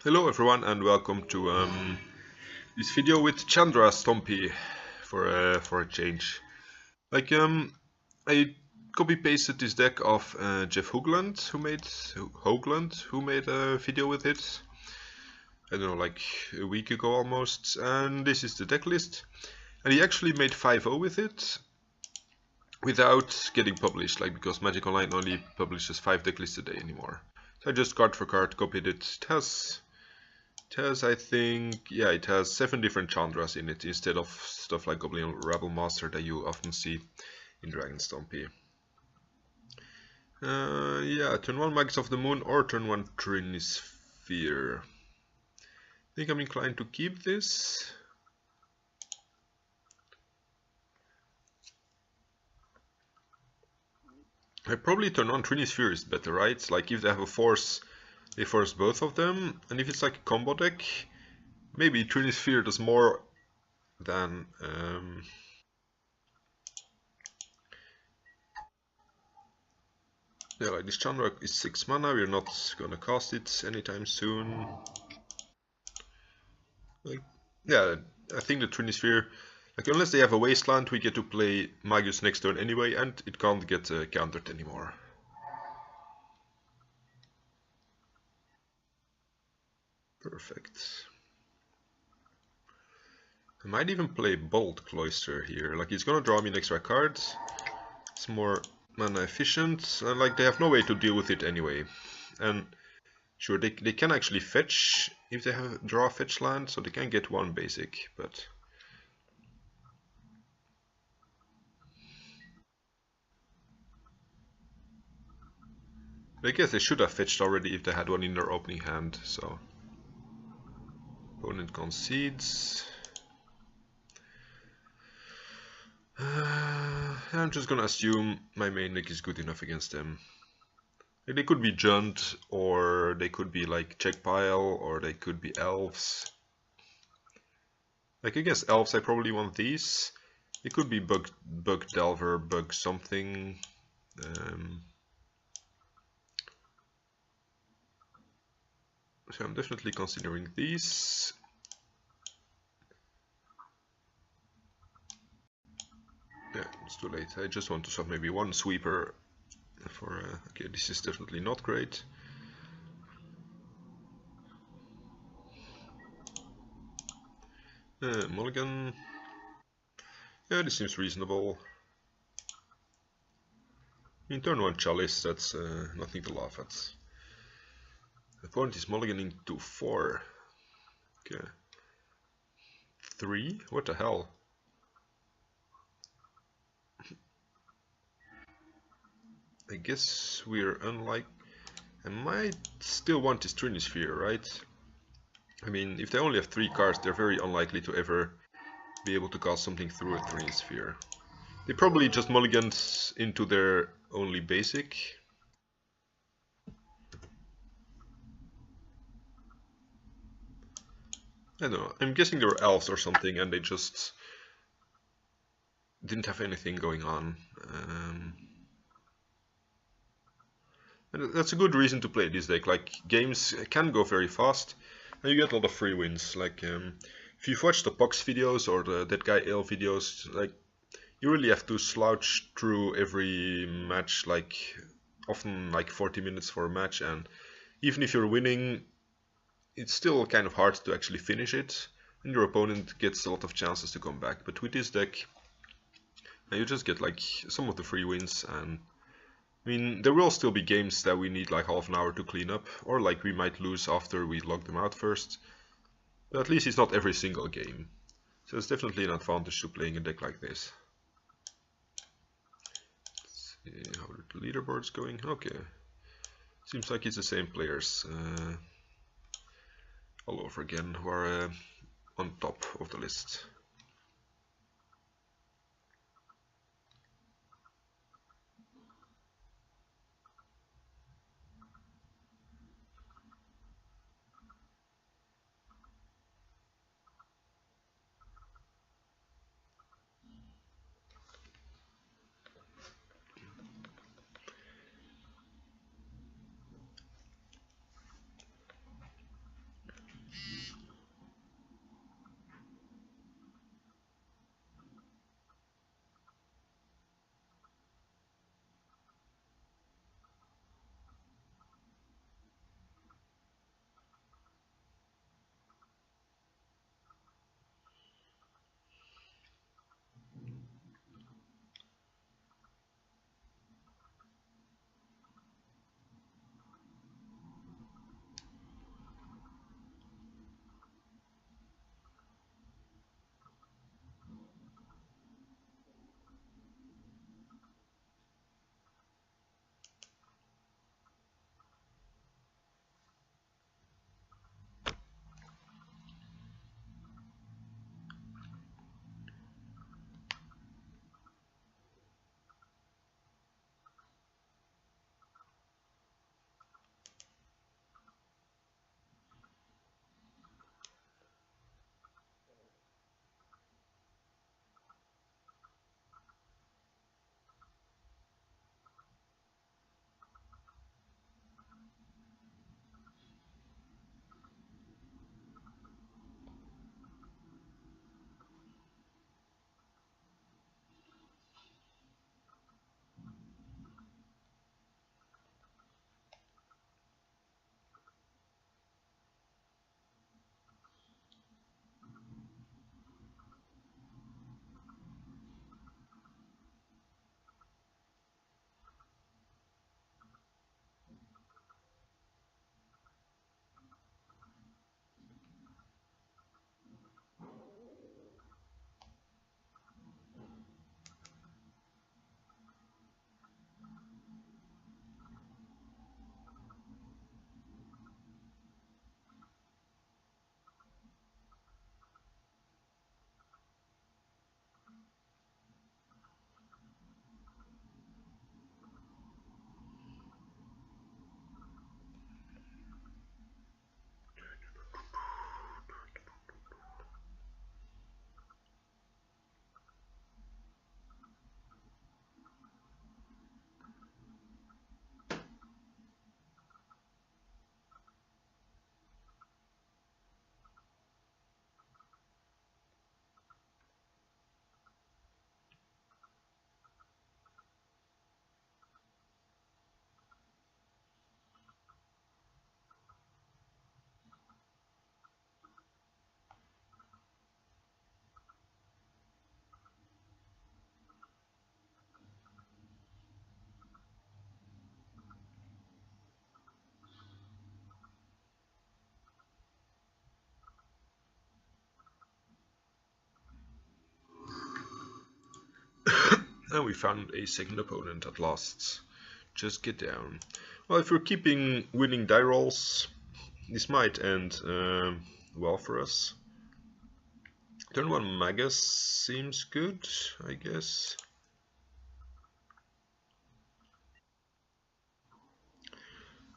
Hello everyone and welcome to this video with Chandra Stompy for a change. I copy pasted this deck of Jeff Hoagland who made a video with it. I don't know, like a week ago almost, and this is the deck list. And he actually made 5.0 with it without getting published, like because Magic Online only publishes 5 deck lists a day anymore. So I just card for card copied it. I think, yeah, it has 7 different Chandras in it instead of stuff like Goblin Rebel Master that you often see in Dragon Stompy. Yeah, turn 1 Magus of the Moon or turn 1 Trinisphere. I think I'm inclined to keep this. I probably turn 1 Trinisphere is better, right? Like if they have a force, they force both of them, and if it's like a combo deck, maybe Trinisphere does more than yeah, like this Chandra is 6 mana, we're not gonna cast it anytime soon. Like, yeah, I think the Trinisphere, like unless they have a Wasteland, we get to play Magus next turn anyway, and it can't get countered anymore. Perfect. I might even play Bolt Cloister here, like he's gonna draw me an extra card. It's more mana efficient, and like they have no way to deal with it anyway. And sure, they can actually fetch if they have draw fetch land, so they can get 1 basic, but I guess they should have fetched already if they had 1 in their opening hand, so opponent concedes. I'm just gonna assume my main deck is good enough against them. They could be Junt, or they could be like Check Pile, or they could be Elves. Like against Elves I probably want these. It could be Bug Delver, Bug something. So I'm definitely considering these. Yeah, it's too late. I just want to swap maybe 1 sweeper for... okay, this is definitely not great. Mulligan. Yeah, this seems reasonable. In turn 1 Chalice, that's nothing to laugh at. The opponent is mulliganing to 4. Okay. 3? What the hell? I guess we're unlike... I might still want this Trinisphere, right? I mean, if they only have 3 cards, they're very unlikely to ever be able to cast something through a Trinisphere. They probably just mulliganed into their only basic. I don't know, I'm guessing they were elves or something and they just didn't have anything going on. And that's a good reason to play this deck. Like, games can go very fast and you get a lot of free wins. Like, if you've watched the Pox videos or the That Guy Ale videos, like, you really have to slouch through every match, like, often like 40 minutes for a match, and even if you're winning, it's still kind of hard to actually finish it, and your opponent gets a lot of chances to come back. But with this deck, you just get like some of the free wins, and I mean, there will still be games that we need like half an hour to clean up, or like we might lose after we log them out first, but at least it's not every single game. So it's definitely an advantage to playing a deck like this. Let's see how the leaderboard's going. Okay, seems like it's the same players all over again who are on top of the list. And we found a second opponent at last. Just get down. Well, if we're keeping winning die rolls, this might end well for us. Turn 1 Magus seems good, I guess.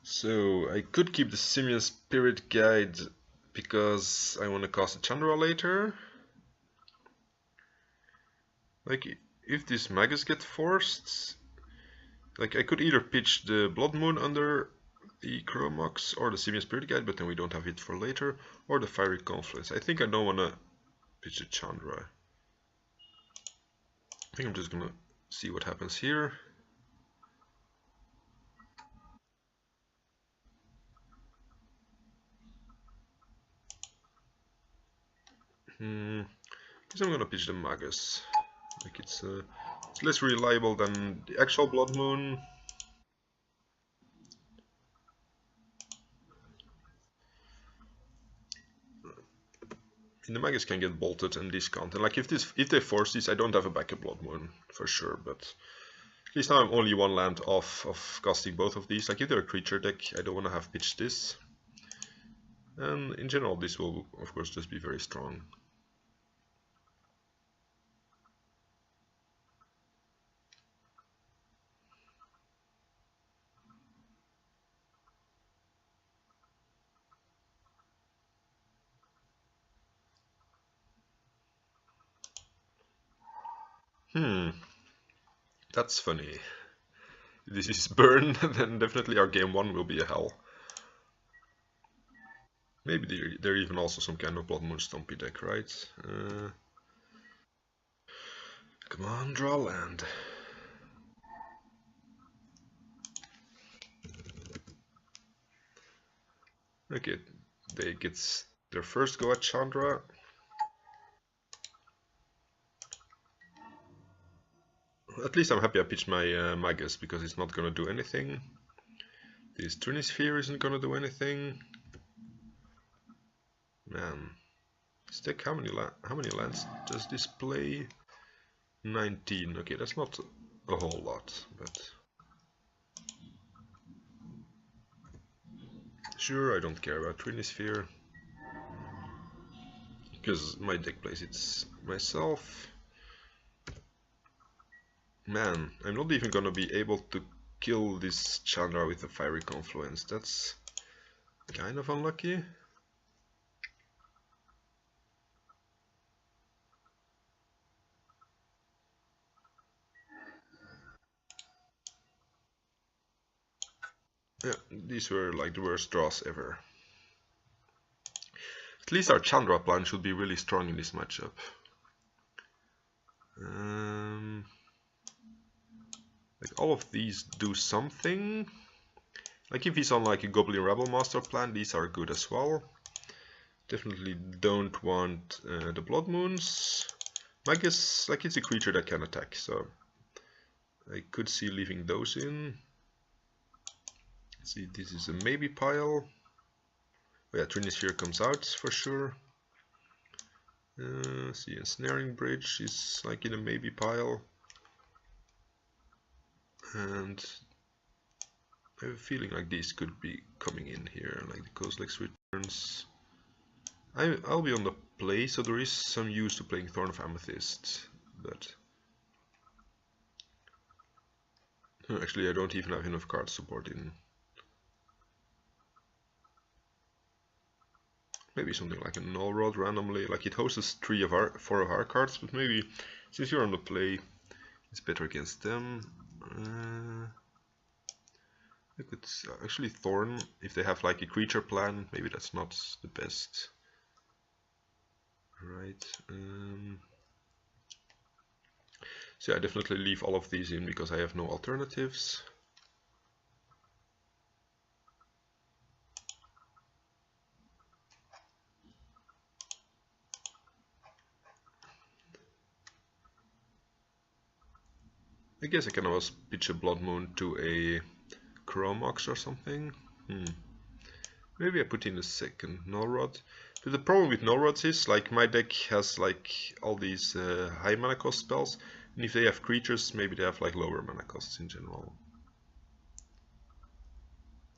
So I could keep the Simian Spirit Guide because I want to cast a Chandra later. Like, if this Magus gets forced, like I could either pitch the Blood Moon under the Chromox or the Simian Spirit Guide, but then we don't have it for later, or the Fiery Confluence. I think I don't want to pitch a Chandra. I think I'm just gonna see what happens here. Guess I'm gonna pitch the Magus. Like it's less reliable than the actual Blood Moon. And the Magus can get bolted and discounted. Like if they force this, I don't have a backup Blood Moon for sure, but at least now I'm only one land off of casting both of these. Like if they're a creature deck, I don't want to have pitched this. And in general, this will of course just be very strong. That's funny. If this is burn, then definitely our game 1 will be a hell. Maybe there even also some kind of Blood Moon Stompy deck, right? Come on, draw land. Okay, they get their first go at Chandra. At least I'm happy I pitched my Magus, because it's not gonna do anything. This Trinisphere isn't gonna do anything. Man, this deck, how many lands does this play? 19. Okay, that's not a whole lot, but sure, I don't care about Trinisphere because my deck plays it myself. Man, I'm not even gonna be able to kill this Chandra with a Fiery Confluence. That's kind of unlucky. Yeah, these were like the worst draws ever. At least our Chandra plan should be really strong in this matchup. Like all of these do something. Like if he's on like a Goblin Rebel Master plan, these are good as well. Definitely don't want the Blood Moons. Magus, like it's a creature that can attack, so I could see leaving those in. Let's see, this is a maybe pile. Oh yeah, Trinisphere comes out for sure. See, Ensnaring Bridge is like in a maybe pile. And I have a feeling like these could be coming in here, like the Kozilek's Returns. I'll be on the play, so there is some use to playing Thorn of Amethyst, but actually I don't even have enough card support in. Maybe something like a Null Rod randomly, like it hosts 4 of our cards, but maybe since you're on the play, it's better against them. I could actually Thorn, if they have like a creature plan, maybe that's not the best. Right. So yeah, I definitely leave all of these in because I have no alternatives. I guess I can always pitch a Blood Moon to a Chromox or something. Maybe I put in a second Null Rod. But the problem with Null Rods is, like, my deck has like all these high mana cost spells, And if they have creatures, maybe they have like lower mana costs in general.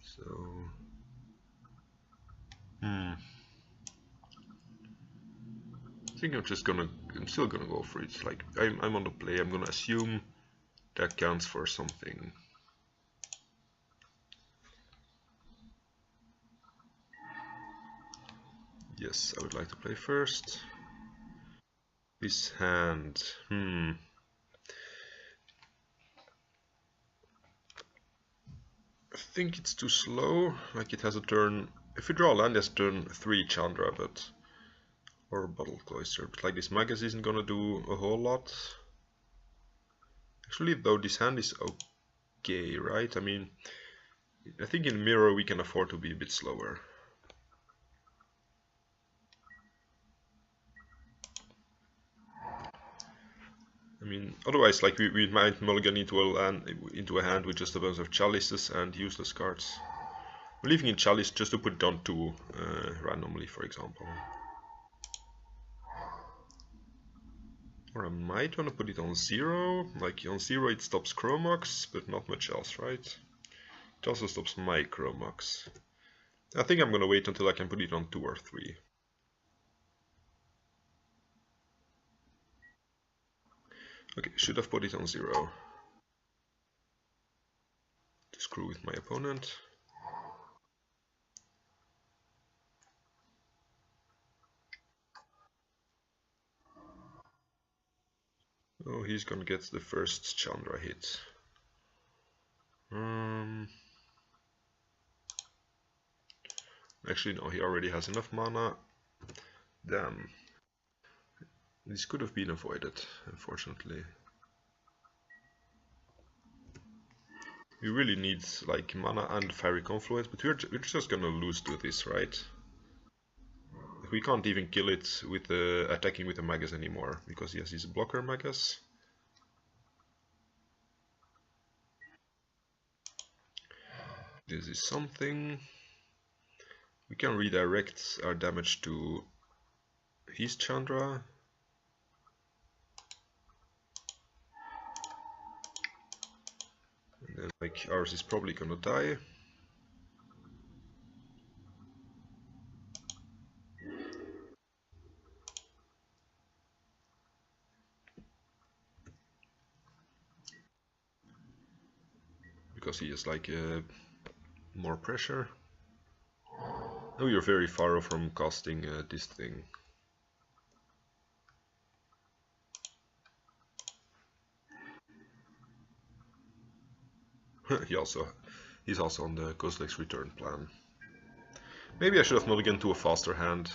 So, I think I'm still gonna go for it. Like, I'm on the play, I'm gonna assume that counts for something. Yes, I would like to play first. This hand, I think it's too slow. Like, it has a turn. If you draw land, it's turn 3 Chandra, but or Bottle Cloister. But like, this Magus isn't gonna do a whole lot. Actually, though, this hand is okay, right? I mean, I think in Mirror we can afford to be a bit slower. I mean, otherwise, like, we might mulligan into a hand with just a bunch of chalices and useless cards. We're leaving in chalice just to put down 2 randomly, for example. Or I might want to put it on 0. Like, on 0 it stops Chromox, but not much else, right? It also stops my Chromox. I think I'm gonna wait until I can put it on 2 or 3. Okay, should have put it on 0. To screw with my opponent. Oh, he's gonna get the first Chandra hit. Actually, no, he already has enough mana. Damn. This could have been avoided, unfortunately. We really need like mana and Fiery Confluence, but we're just gonna lose to this, right? We can't even kill it with attacking with the Magus anymore, because he has his blocker Magus. This is something. We can redirect our damage to his Chandra. And then, like, ours is probably gonna die. Because he has like more pressure. Oh, you're very far off from casting this thing. He's also on the Ghostlex return plan. Maybe I should have mulliganed to a faster hand.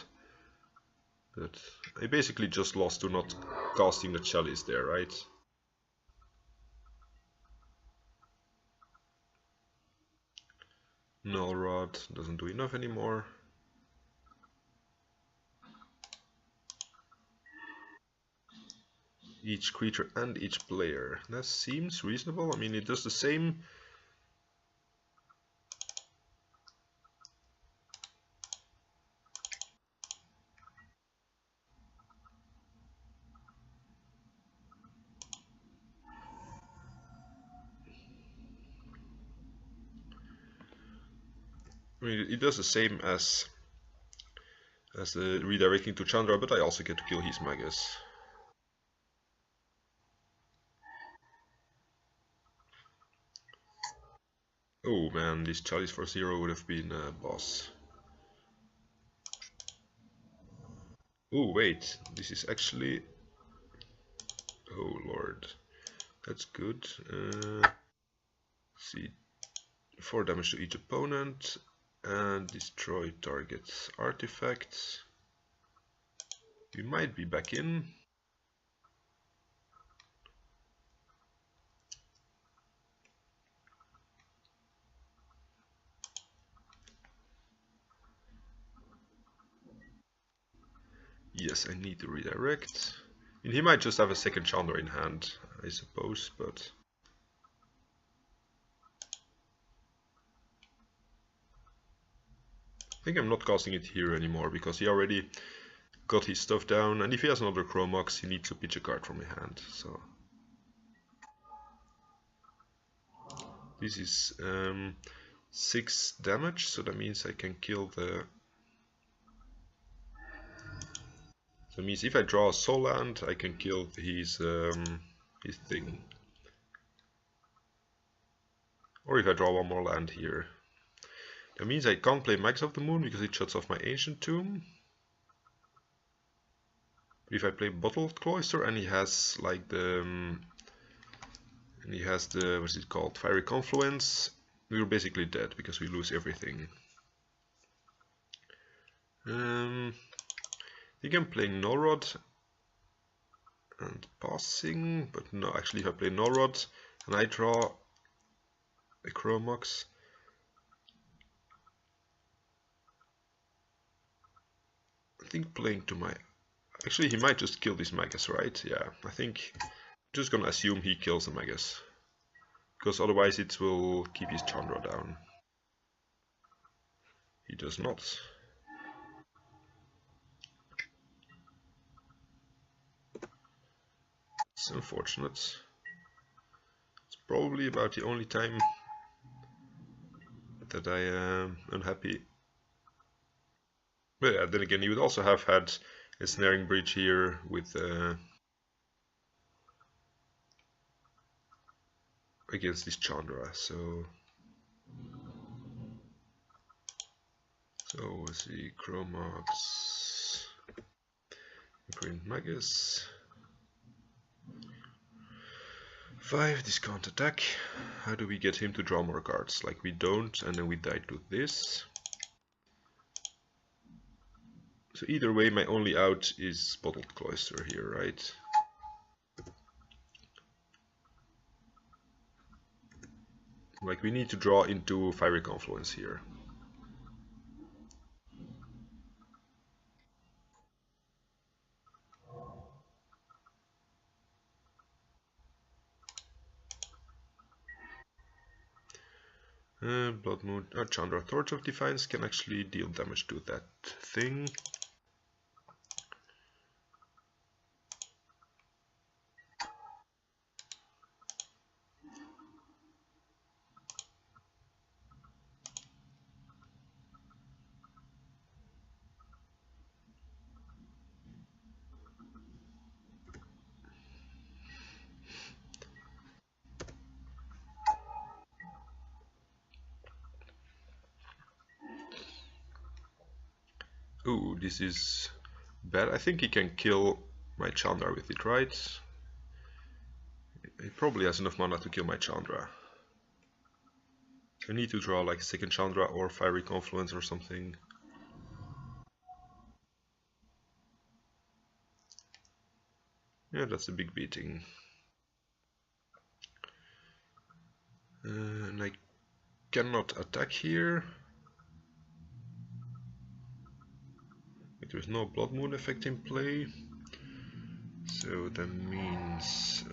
But I basically just lost to not casting the chalice there, right? Null Rod doesn't do enough anymore. Each creature and each player. That seems reasonable. I mean, it does the same. I mean, it does the same as the redirecting to Chandra, but I also get to kill his Magus. Oh man, this chalice for 0 would have been a boss. Oh wait, this is actually... Oh lord, that's good. Let's see, 4 damage to each opponent and destroy target's artifacts. We might be back in. Yes, I need to redirect. I mean, he might just have a second Chandra in hand, I suppose, but... I think I'm not casting it here anymore, because he already got his stuff down, and if he has another Chromox, he needs to pitch a card from my hand, so... This is 6 damage, so that means I can kill the... So that means if I draw a soul land, I can kill his thing. Or if I draw one more land here. That means I can't play Max of the Moon because it shuts off my Ancient Tomb. But if I play Bottled Cloister and he has like the... and he has the, what's it called, Fiery Confluence, we're basically dead because we lose everything. You can play Nullrod and Passing, but no, actually if I play Nullrod and I draw a Chromox, I think playing to my... Actually he might just kill this Magus, right? Yeah, I think I'm just gonna assume he kills the Magus, because otherwise it will keep his Chandra down. He does not. It's unfortunate. It's probably about the only time that I am unhappy. But yeah, then again, he would also have had a snaring bridge here with against this Chandra. So let's see, Chromox, Print Magus. 5, discount attack. How do we get him to draw more cards? Like we don't, and then we die to this. So either way, my only out is Bottled Cloister here, right? Like we need to draw into Fiery Confluence here. Blood Moon, Chandra, Torch of Defiance can actually deal damage to that thing. Ooh, this is bad. I think he can kill my Chandra with it, right? He probably has enough mana to kill my Chandra. I need to draw like a second Chandra or Fiery Confluence or something. Yeah, that's a big beating. And I cannot attack here. There's no Blood Moon effect in play, so that means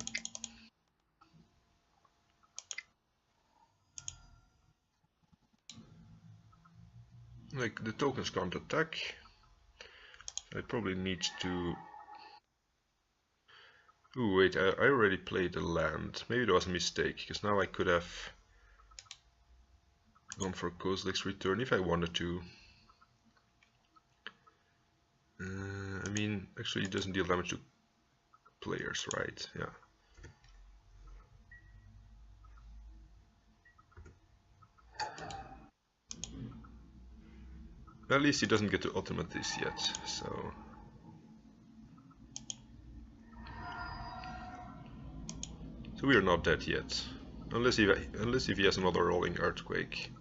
like the tokens can't attack. I probably need to... Ooh, wait, I already played a land. Maybe there was a mistake, because now I could have gone for Kozilek's Return if I wanted to. I mean, actually it doesn't deal damage to players, right? Yeah. At least he doesn't get to ultimate this yet, so... So we are not dead yet. Unless if he has another Rolling Earthquake.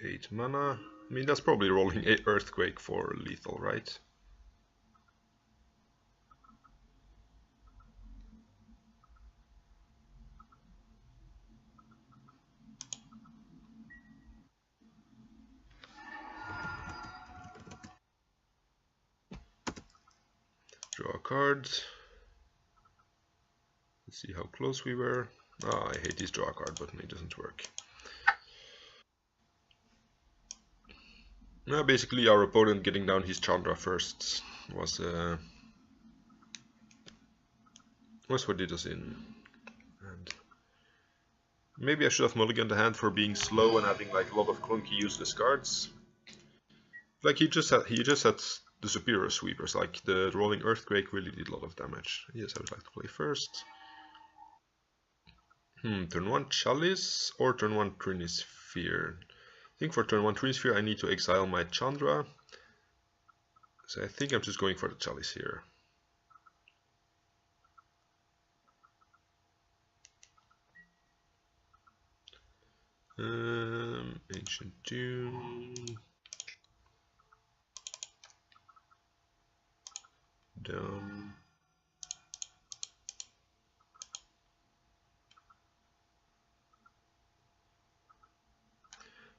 8 mana. I mean, that's probably Rolling Earthquake for lethal, right? Draw a card. Let's see how close we were. Ah, I hate this draw a card button, it doesn't work. Now basically our opponent getting down his Chandra first was what did us in. And Maybe I should have mulliganed the hand for being slow and having like a lot of clunky useless cards. Like he just had the superior sweepers, like the rolling earthquake really did a lot of damage. Yes, I would like to play first. Turn 1 Chalice or turn 1 Trinisphere. I think for turn 1 Trinisphere I need to exile my Chandra. So I think I'm just going for the Chalice here. Ancient Tune. Down.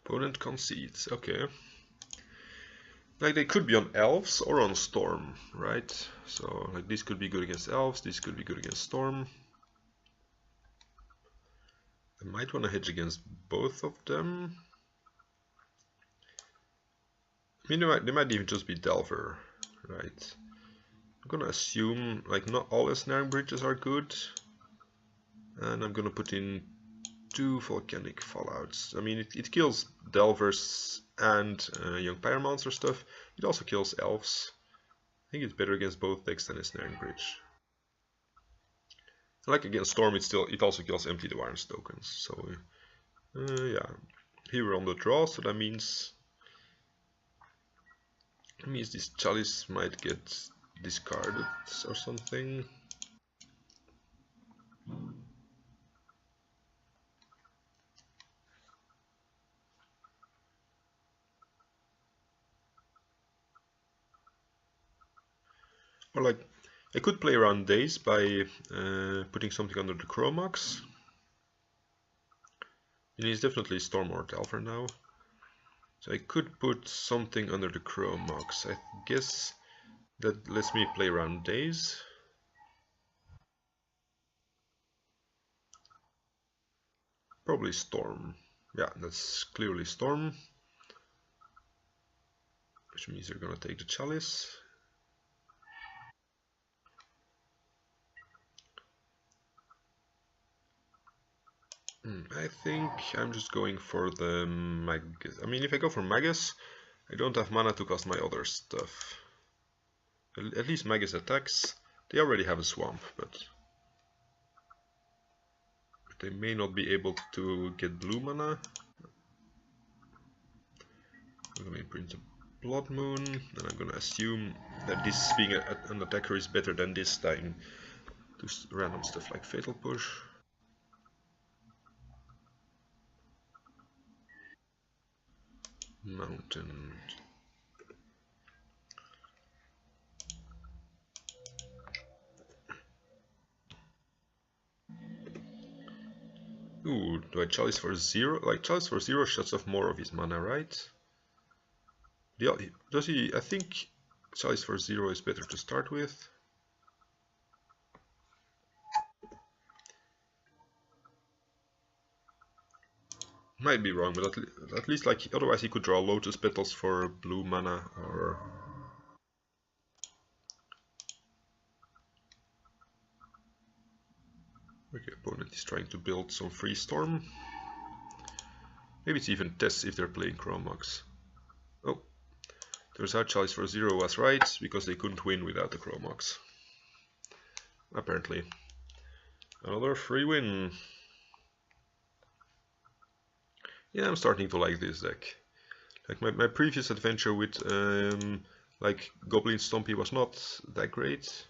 Opponent concedes. Okay. Like they could be on elves or on storm, right? So like this could be good against elves, this could be good against storm. I might want to hedge against both of them. I mean, they might even just be Delver, right? I'm gonna assume like not all ensnaring bridges are good, and I'm gonna put in 2 volcanic fallouts. I mean, it kills Delvers and young pyromancer stuff. It also kills elves. I think it's better against both decks than ensnaring bridge. Like against storm, it also kills empty Devirance tokens. So yeah, here we're on the draw, so that means this Chalice might get discarded or something. Or like, I could play around days by putting something under the Chromax. And he's definitely Storm or Delver now. So I could put something under the Chromax. I guess that lets me play around days. Probably Storm. Yeah, that's clearly Storm. Which means they're gonna take the Chalice. I think I'm just going for the Magus. I mean, if I go for Magus, I don't have mana to cast my other stuff. At least Magus attacks. They already have a Swamp, but they may not be able to get blue mana. I'm going to print a Blood Moon, and I'm going to assume that this being an attacker is better than this dying to random stuff like Fatal Push. Mountain. Ooh, do I Chalice for 0? Like, Chalice for 0 shuts off more of his mana, right? Does he? I think Chalice for 0 is better to start with. Might be wrong, but at least like otherwise he could draw Lotus Petals for blue mana or... Okay, opponent is trying to build some free storm. Maybe it's even tests if they're playing Chromax. Oh, turns out Chalice for 0 was right, because they couldn't win without the Chromax. Apparently. Another free win. Yeah, I'm starting to like this deck. Like my previous adventure with like Goblin Stompy was not that great.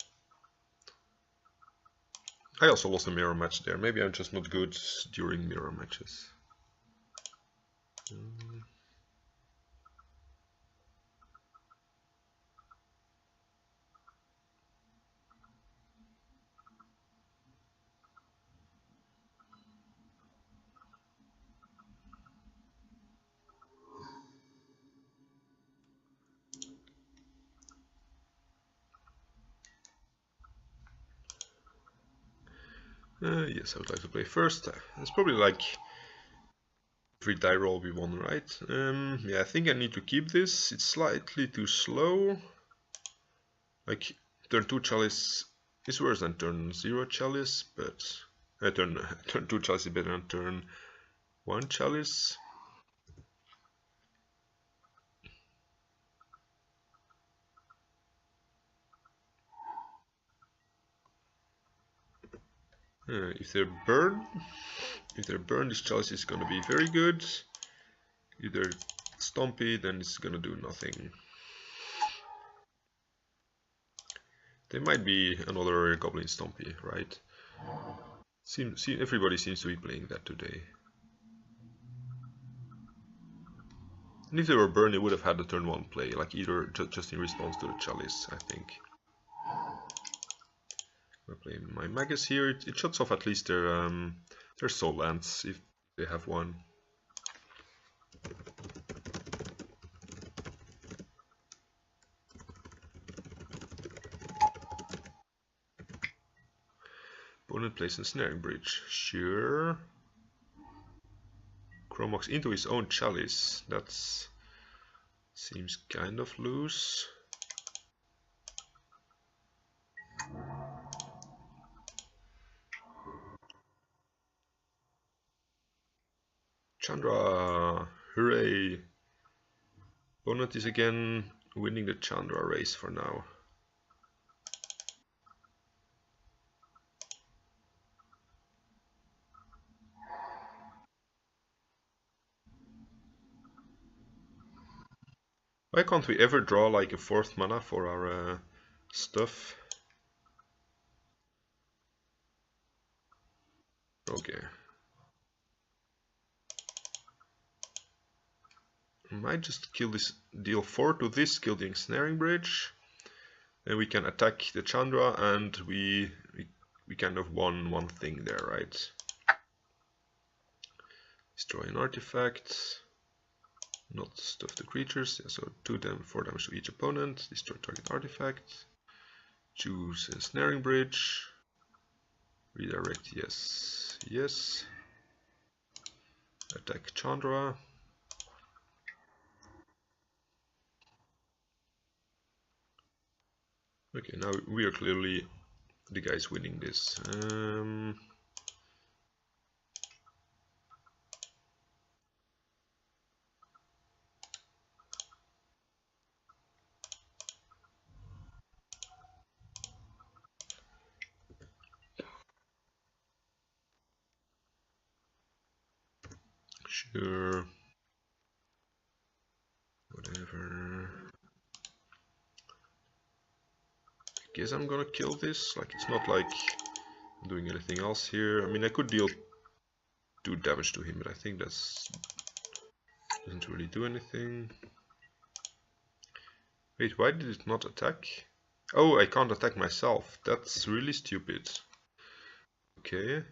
I also lost a mirror match there. Maybe I'm just not good during mirror matches. Yes, I would like to play first. It's probably like every die roll we won, right? Yeah, I think I need to keep this. It's slightly too slow. Like turn 2 Chalice is worse than turn 0 Chalice, but turn 2 chalice is better than turn 1 chalice. If they're burned, this chalice is gonna be very good. Either Stompy, then it's gonna do nothing. There might be another Goblin Stompy, right? Everybody seems to be playing that today. And if they were burned, they would have had the turn 1 play, like either just in response to the chalice, I think. I play my Magus here. It shuts off at least their soul lands if they have one. Opponent plays a Snaring Bridge. Sure. Chromox into his own chalice. That seems kind of loose. Chandra! Hooray! Opponent is again winning the Chandra race for now. Why can't we ever draw like a 4th mana for our stuff? Okay. I might just kill this, deal 4 to this, kill the Ensnaring Bridge. Then we can attack the Chandra and we kind of won one thing there, right? Destroy an artifact. Not stuff the creatures, yeah, so 4 damage to each opponent. Destroy target artifact. Choose Ensnaring Bridge. Redirect, yes, yes. Attack Chandra. Okay, now we are clearly the guys winning this. Sure. Whatever. I guess I'm gonna kill this. Like, it's not like I'm doing anything else here. I mean, I could deal 2 damage to him, but I think that's doesn't really do anything. Wait, why did it not attack? Oh, I can't attack myself. That's really stupid. Okay.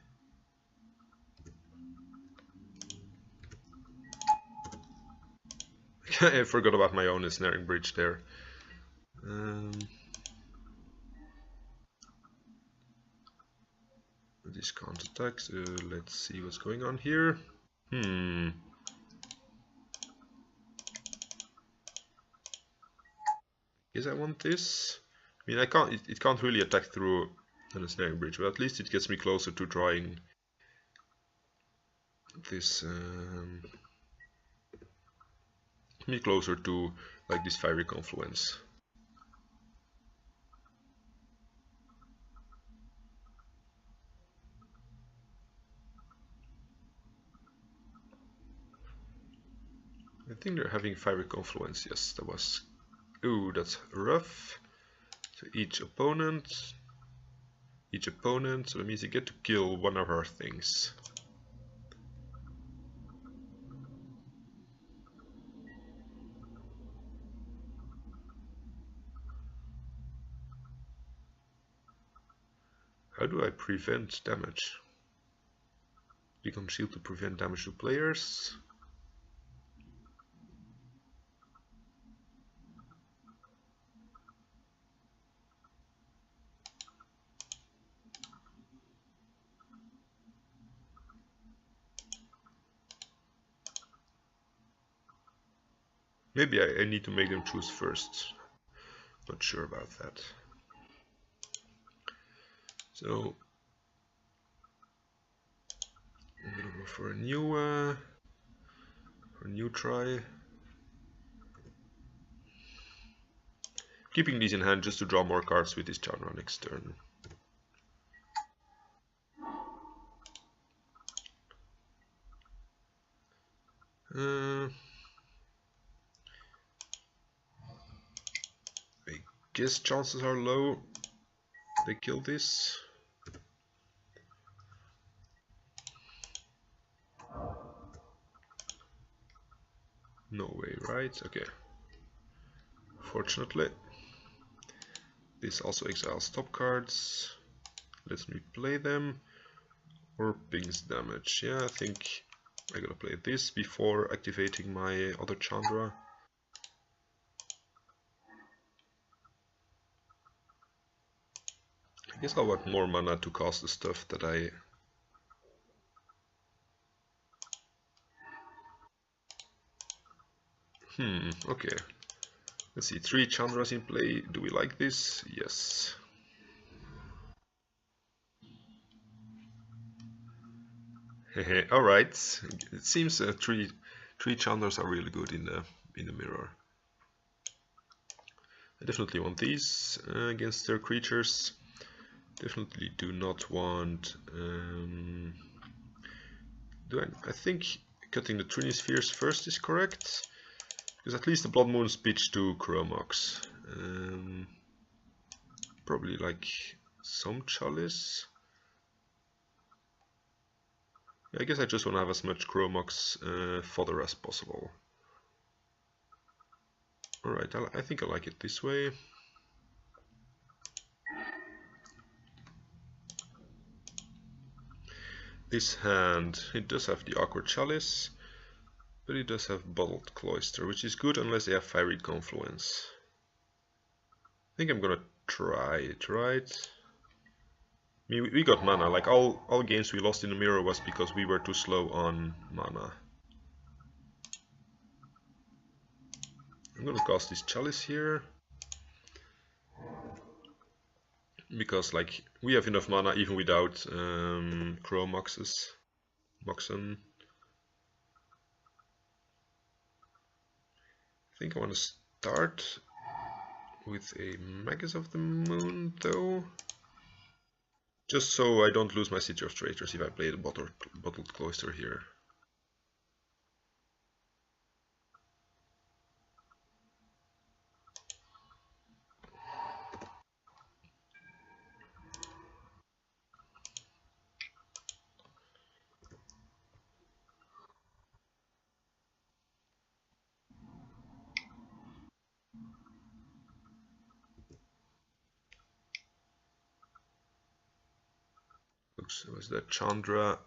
I forgot about my own Ensnaring Bridge there. This can't attack, so let's see what's going on here. Guess I want this. I mean, I can't. It can't really attack through an Ensnaring Bridge, but at least it gets me closer to drawing this. Me closer to like this Fiery Confluence. I think they're having Fiery Confluence. Yes, that was. Ooh, that's rough. So each opponent. So that means you get to kill one of our things. How do I prevent damage? Become shield to prevent damage to players. Maybe I need to make them choose first. Not sure about that. So for a new try. Keeping these in hand just to draw more cards with this Chandra next turn. I guess chances are low they kill this. No way, right? Okay. Fortunately. This also exiles top cards. Lets me play them. Or pings damage. Yeah, I think I gotta play this before activating my other Chandra. I guess I'll want more mana to cast the stuff that I... okay. Let's see, 3 Chandras in play. Do we like this? Yes. Alright. It seems 3 Chandras are really good in the mirror. I definitely want these against their creatures. Definitely do not want... I think cutting the Trini Spheres first is correct. Because at least the Blood Moon's pitch to Chromox. Probably like some Chalice. I guess I just want to have as much Chromox fodder as possible. Alright, I think I like it this way. This hand, it does have the Awkward Chalice, but it does have Bottled Cloister, which is good unless they have Fiery Confluence. I think I'm gonna try it, right? I mean, we got mana, like all games we lost in the mirror was because we were too slow on mana. I'm gonna cast this Chalice here. Because like we have enough mana even without Chromoxes. Moxen. I think I want to start with a Magus of the Moon though. Just so I don't lose my City of Traitors if I play the Bottled Cloister here. Oops, was that Chandra,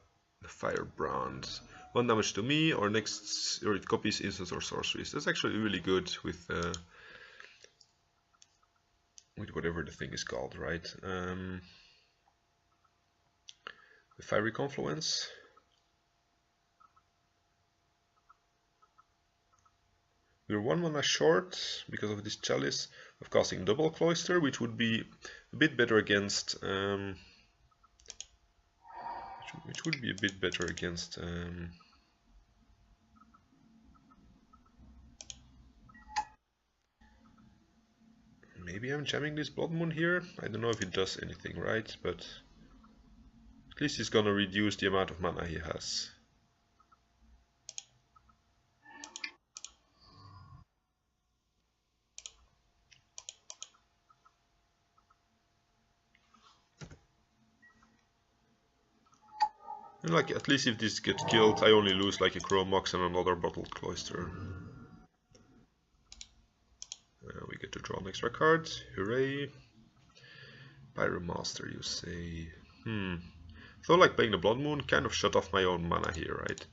the Firebrand. 1 damage to me, or it copies instants or sorceries. That's actually really good with whatever the thing is called, right? The Fiery Confluence. We're 1 mana short because of this Chalice of casting double Cloister, which would be a bit better against maybe I'm jamming this Blood Moon here. I don't know if it does anything, right? But at least it's gonna reduce the amount of mana he has. And like, at least if this gets killed, I only lose like a Chromox and another Bottled Cloister. We get to draw an extra card. Hooray! Pyromaster, you say. So like playing the Blood Moon kind of shut off my own mana here, right?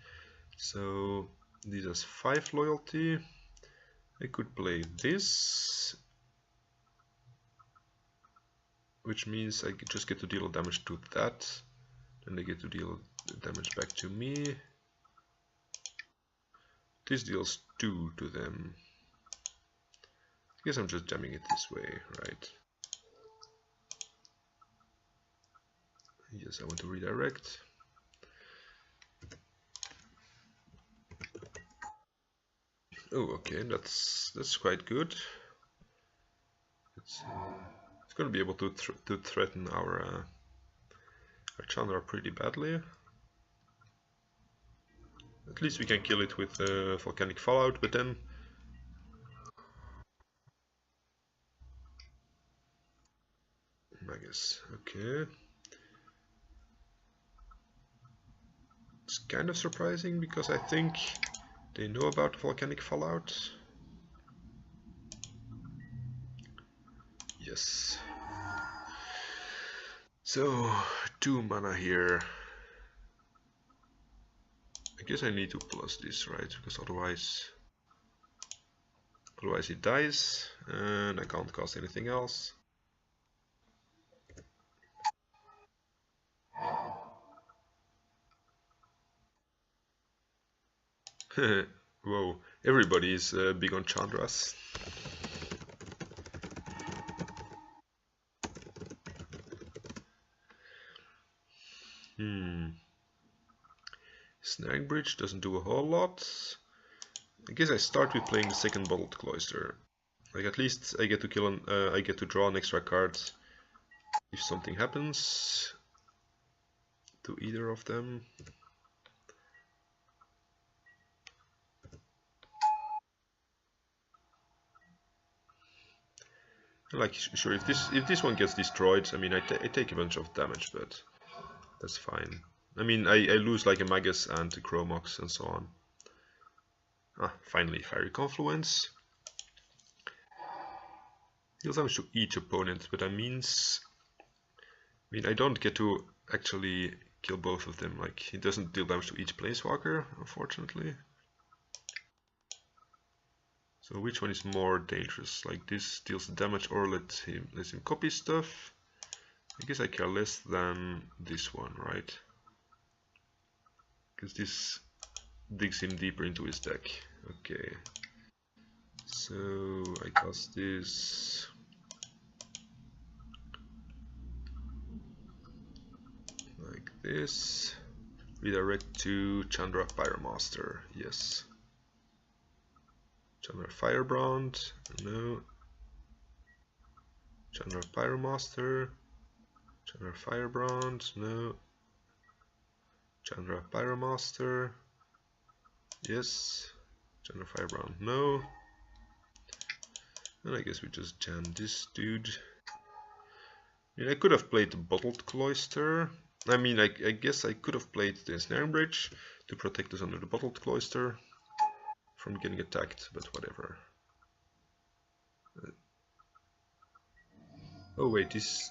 So this has 5 loyalty. I could play this, which means I just get to deal damage to that. Then they get to deal damage back to me. This deals 2 to them. I guess I'm just jamming it this way, right? Yes, I want to redirect. Oh, okay, that's quite good. It's going to be able to threaten our Chandra pretty badly. At least we can kill it with volcanic fallout, but then I guess okay. It's kind of surprising because I think they know about volcanic fallout. Yes. So 2 mana here. I guess I need to plus this, right? Because otherwise it dies, and I can't cast anything else. Whoa, everybody is big on Chandras. Snaring Bridge doesn't do a whole lot. I guess I start with playing the second Bottled Cloister. Like at least I get to kill I get to draw an extra card if something happens to either of them. Like sure, if this one gets destroyed, I mean I take a bunch of damage, but that's fine. I mean I lose like a Magus and a Chromox and so on. Ah, finally Fiery Confluence. Deals damage to each opponent, but that means I don't get to actually kill both of them. Like he doesn't deal damage to each planeswalker, unfortunately. So which one is more dangerous? Like this deals damage or lets him copy stuff. I guess I care less than this one, right? Because this digs him deeper into his deck. Okay. So I cast this. Like this. Redirect to Chandra Pyromaster. Yes. Chandra Firebrand. No. Chandra Pyromaster. Chandra Firebrand. No. Chandra Pyromaster. Yes. Chandra Firebrand. No. And I guess we just jam this dude. I mean, I could have played the Bottled Cloister. I mean, I guess I could have played the Snaring Bridge to protect us under the Bottled Cloister from getting attacked, but whatever. Oh wait, this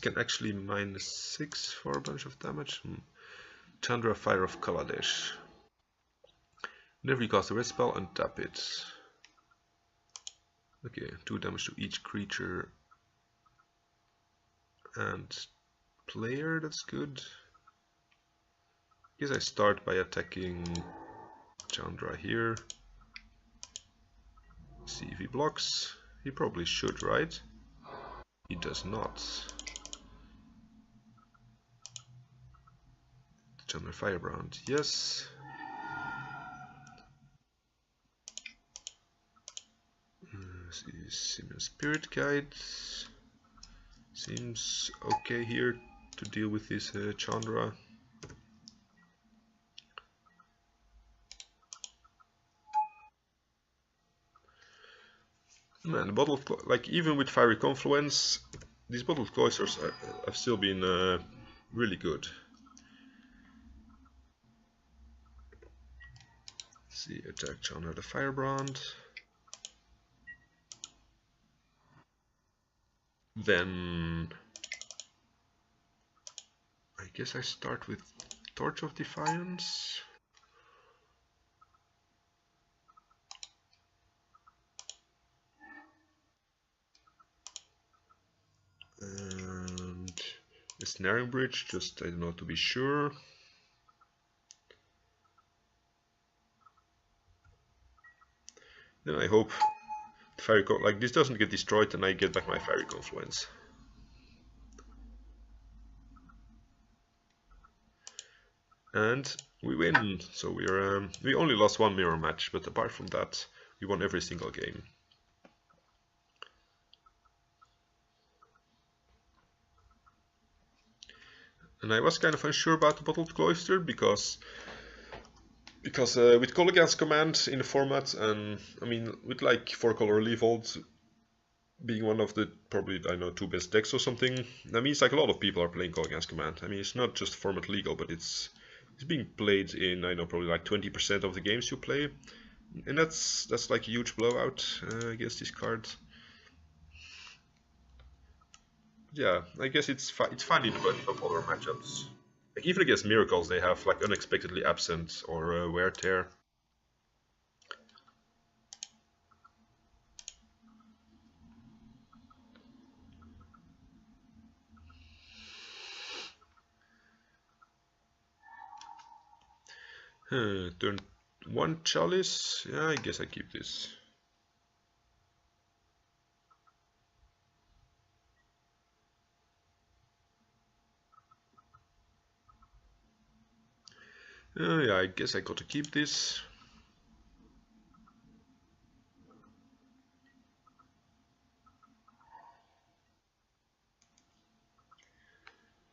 can actually -6 for a bunch of damage. Chandra Fire of Kaladesh. Whenever you cast a red spell, untap it. Okay, 2 damage to each creature and player, that's good. I guess I start by attacking Chandra here. See if he blocks. He probably should, right? He does not. Chandra Firebrand, yes. Simian Spirit Guide seems okay here to deal with this Chandra. Man, the bottled like even with Fiery Confluence, these Bottled Cloisters have still been really good. Let's see, attack Chandra the Firebrand. Then I guess I start with Torch of Defiance. And a Snaring Bridge, just I don't know, to be sure. Then I hope like this doesn't get destroyed and I get back my Fiery Confluence. And We win, so we only lost one mirror match, but apart from that, we won every single game. And I was kind of unsure about the Bottled Cloister because with Colligan's command in the format, and I mean with like 4-color Levold being one of the probably, I know, 2 best decks or something, that means like a lot of people are playing Colligan's command. I mean, it's not just format legal, but it's being played in, I know, probably like 20% of the games you play, and that's like a huge blowout against this card. Yeah, I guess it's fine in a bunch of other matchups. Like even against Miracles, they have like Unexpectedly Absent or Wear Tear. Turn 1 Chalice. Yeah, I guess I keep this. Yeah, I guess I got to keep this.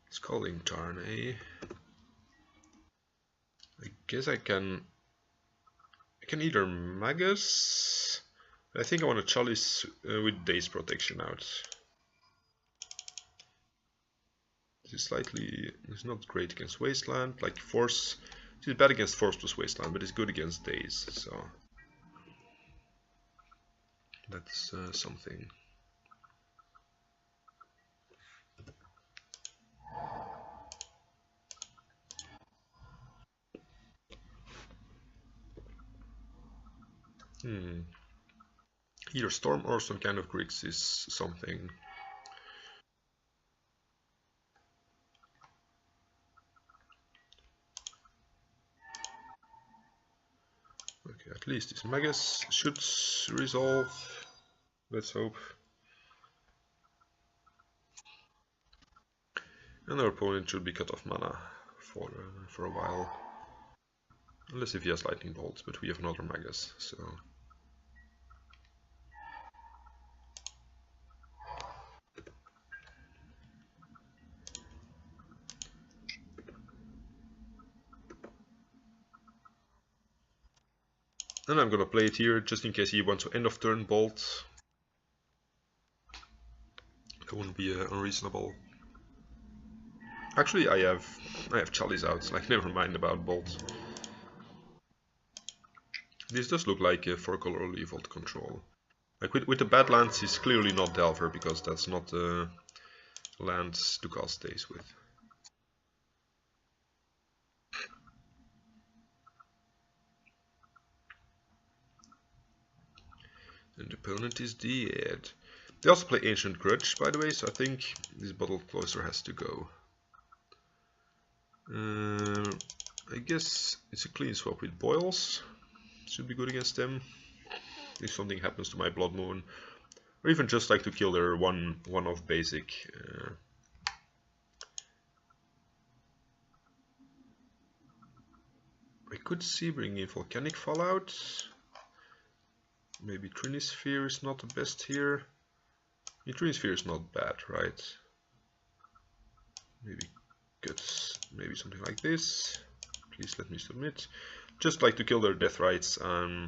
Scalding Tarn, eh? I guess I can either Magus. I think I want a Chalice with Daze Protection out. This is slightly, it's not great against Wasteland, like Force. It's bad against Force plus Wasteland, but it's good against Daze, so that's something. Either Storm or some kind of Grix is something. Okay, at least this Magus should resolve. Let's hope. And our opponent should be cut off mana for a while. Unless if he has Lightning Bolts, but we have another Magus, so... And I'm gonna play it here, just in case he wants to end of turn Bolt. That wouldn't be unreasonable. Actually, I have Chalice out, like never mind about Bolt. This does look like a 4-color Levold control. Like with the Badlands, he's clearly not Delver, because that's not the lands to cast Daze with. And the opponent is dead. They also play Ancient Grudge, by the way, so I think this Bottled Cloister has to go. I guess it's a clean swap with Boils. Should be good against them. If something happens to my Blood Moon. Or even just like to kill their one-off basic. I could see bringing Volcanic Fallout. Maybe Trinisphere is not the best here. I mean, Trinisphere is not bad, right? Maybe Guts, maybe something like this. Please let me submit. Just like to kill their Death Rights. I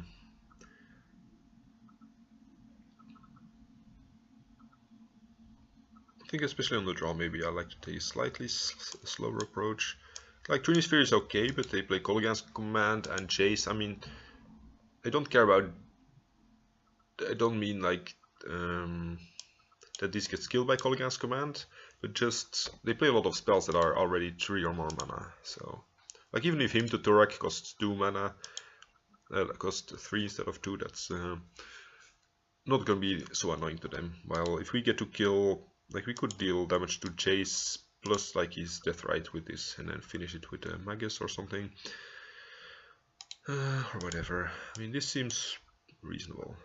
think especially on the draw, maybe I like to take a slightly slower approach. Like Trinisphere is okay, but they play Colligan's Command and Chase. I mean, I don't care about. I don't mean like that this gets killed by Colligan's Command, but just they play a lot of spells that are already 3 or more mana. So, like even if Hymn to Turak costs 2 mana, costs 3 instead of 2, that's not gonna be so annoying to them. While if we get to kill, like we could deal damage to Chase plus like his Death Right with this, and then finish it with a Magus or something, or whatever. I mean, this seems reasonable.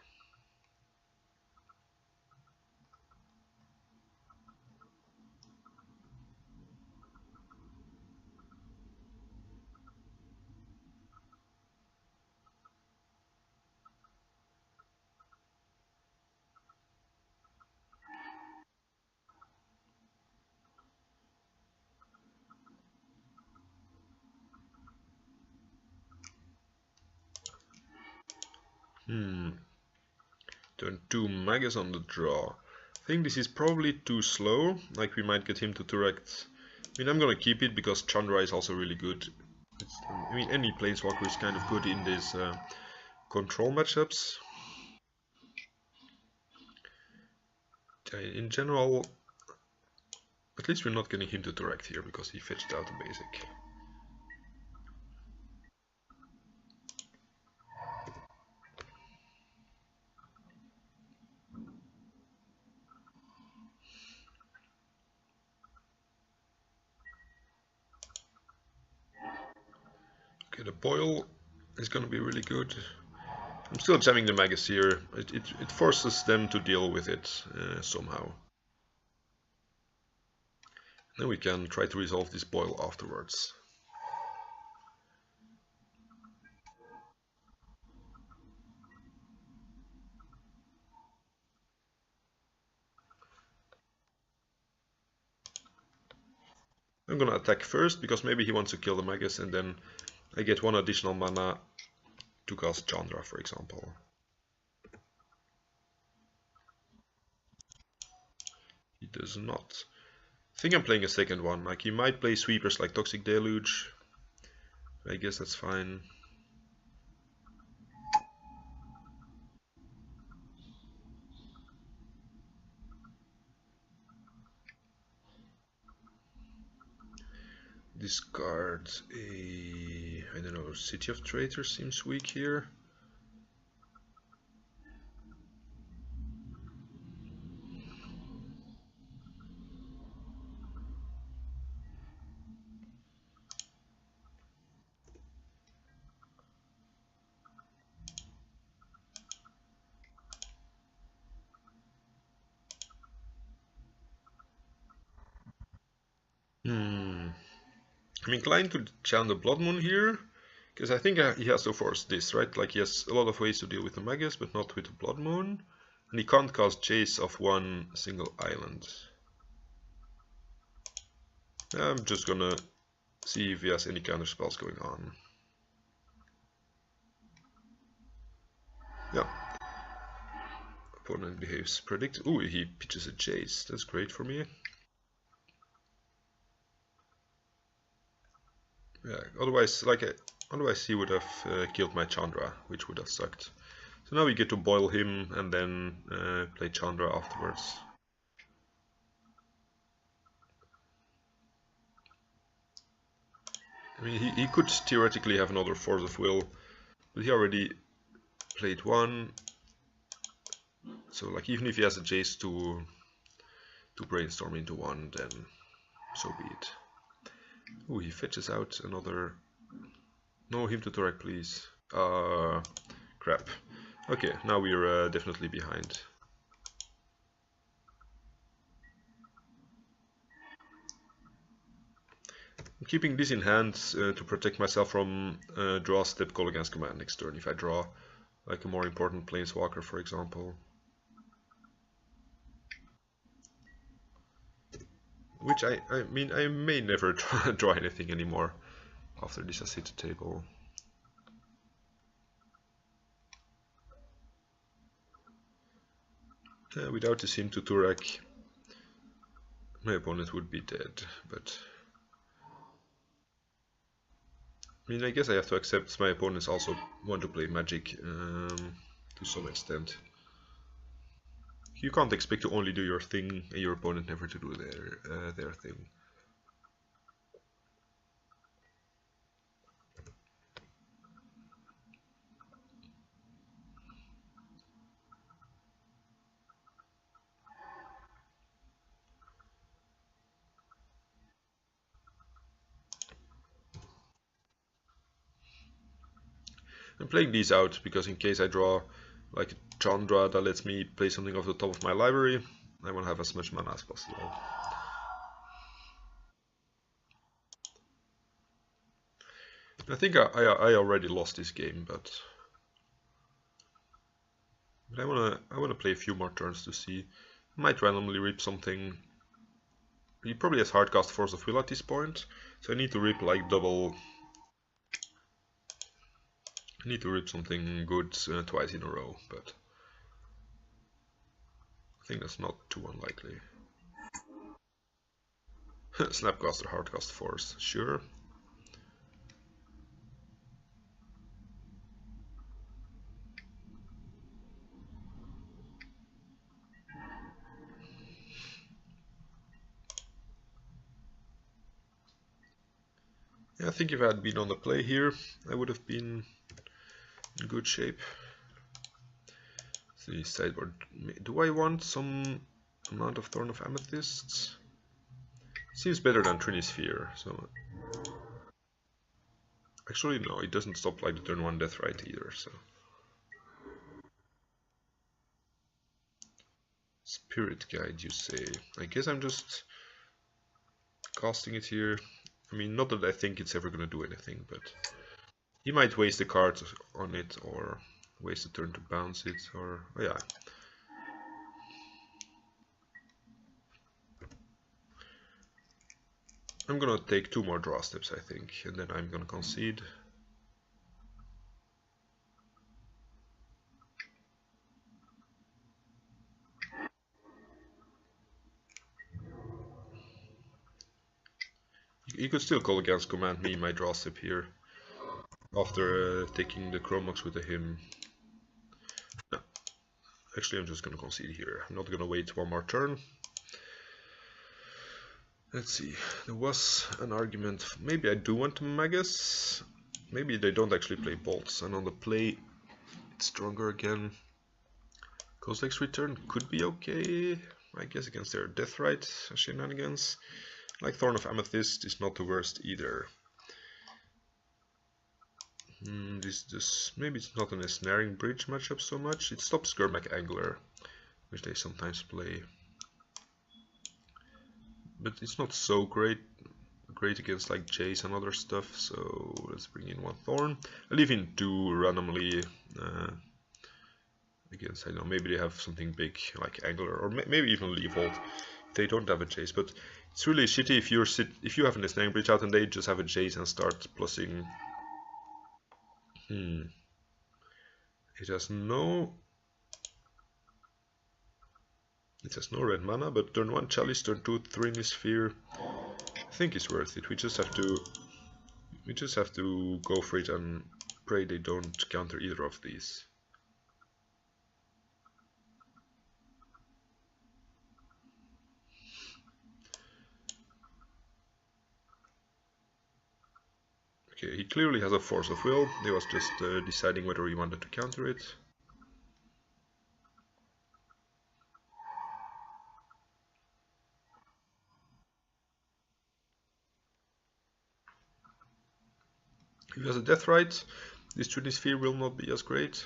Turn 2 Magus on the draw. I think this is probably too slow, like we might get him to direct. I mean, I'm gonna keep it because Chandra is also really good. I mean, any Planeswalker is kind of good in these control matchups. In general, at least we're not getting him to direct here because he fetched out the basic. Okay, the boil is gonna be really good. I'm still jamming the Magus here. It forces them to deal with it somehow. Then we can try to resolve this boil afterwards. I'm gonna attack first because maybe he wants to kill the Magus and then I get 1 additional mana to cast Chandra, for example. He does not. I think I'm playing a second one. Like, he might play sweepers like Toxic Deluge. I guess that's fine. Discard a... I don't know, City of Traitors seems weak here. I'm inclined to channel the Blood Moon here, because I think he has to force this, right? Like, he has a lot of ways to deal with the Magus, but not with the Blood Moon. And he can't cast Chase off one single island. I'm just gonna see if he has any counter spells going on. Yeah. Opponent behaves predict. Ooh, he pitches a Chase. That's great for me. Yeah, otherwise he would have killed my Chandra, which would have sucked. So now we get to boil him and then play Chandra afterwards. I mean, he could theoretically have another Force of Will, but he already played one. So, like, even if he has a Jace to brainstorm into one, then so be it. Ooh, he fetches out another... No, him to direct, please. Crap. Okay, now we're definitely behind. I'm keeping this in hand to protect myself from draw step call against command next turn if I draw like a more important planeswalker, for example. Which I mean, I may never draw anything anymore after this has hit the table. Without this him to Turek, my opponent would be dead, but... I mean, I guess I have to accept my opponents also want to play Magic to some extent. You can't expect to only do your thing and your opponent never to do their thing. I'm playing these out because in case I draw like a Chandra that lets me play something off the top of my library, I want to have as much mana as possible. I think I already lost this game, but I wanna play a few more turns to see. I might randomly rip something. He probably has hardcast Force of Will at this point, so I need to rip like double I need to rip something good twice in a row, but I think that's not too unlikely. Snapcaster, Hardcast Force, sure. Yeah, I think if I had been on the play here, I would have been in good shape. The sideboard. Do I want some amount of Thorn of Amethysts? Seems better than Trinisphere, so... Actually, no, it doesn't stop like the turn 1 Deathrite either, so... Spirit Guide, you say? I guess I'm just casting it here. I mean, not that I think it's ever gonna do anything, but... He might waste a card on it, or waste a turn to bounce it, or... Oh, yeah. I'm gonna take 2 more draw steps, I think, and then I'm gonna concede. You could still call against Command Me my draw step here, after taking the Chromox with a hymn. No. Actually, I'm just gonna concede here. I'm not gonna wait 1 more turn. Let's see, there was an argument, maybe I do want to Magus, maybe they don't actually play bolts, and on the play it's stronger again. Kozilek's Return could be okay, I guess, against their Deathrite shenanigans. Like Thorn of Amethyst is not the worst either. Maybe it's not an ensnaring bridge matchup so much, it stops Gurmak Angler, which they sometimes play. But it's not so great against like Jace and other stuff, so let's bring in 1 Thorn. I leave in 2 randomly against, I don't know, maybe they have something big like Angler, or maybe even Leavold if they don't have a Jace. But it's really shitty if you have an ensnaring bridge out and they just have a Jace and start plussing. It has no red mana, but turn 1 Chalice, turn 2 Trinisphere. I think it's worth it. We just have to go for it and pray they don't counter either of these. Okay, he clearly has a Force of Will. He was just deciding whether he wanted to counter it. If he has a Deathrite, this Trinisphere will not be as great.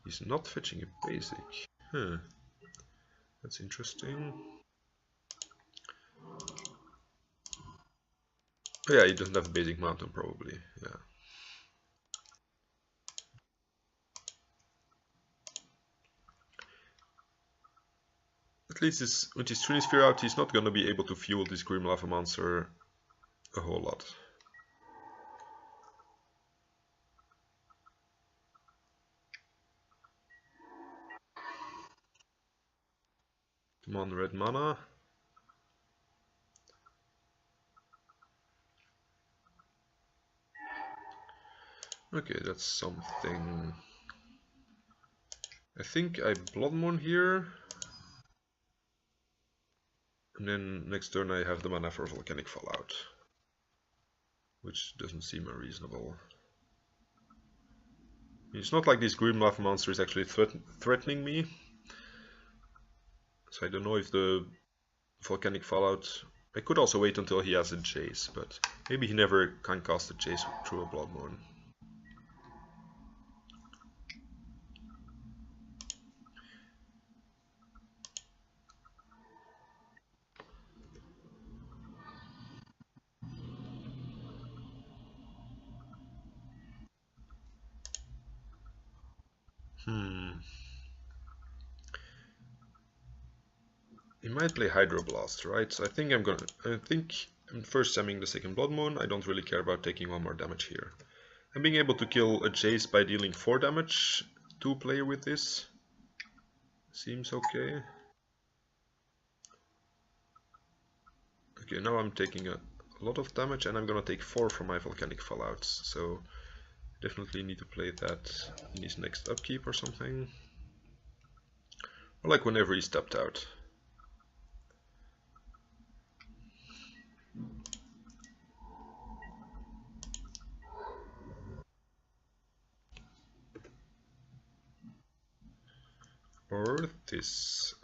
He's not fetching a basic. Huh. That's interesting. Oh yeah, he doesn't have a basic mountain probably, yeah. At least with his Trinisphere out, he's not gonna be able to fuel this Grim Lava monster a whole lot. Come on, red mana. Okay, that's something. I think I Blood Moon here. And then next turn I have the mana for Volcanic Fallout. Which doesn't seem unreasonable. It's not like this Grim Lava monster is actually threatening me. So I don't know if the Volcanic Fallout... I could also wait until he has a Jace, but maybe he never can cast a Jace through a Blood Moon. He might play Hydroblast, right? So I think I'm first summing the second Blood Moon. I don't really care about taking 1 more damage here. And being able to kill a chase by dealing 4 damage, 2-player with this, seems okay. Okay, now I'm taking a lot of damage and I'm gonna take 4 from my volcanic fallouts, so definitely need to play that in his next upkeep or something. Or like whenever he's tapped out. Or this.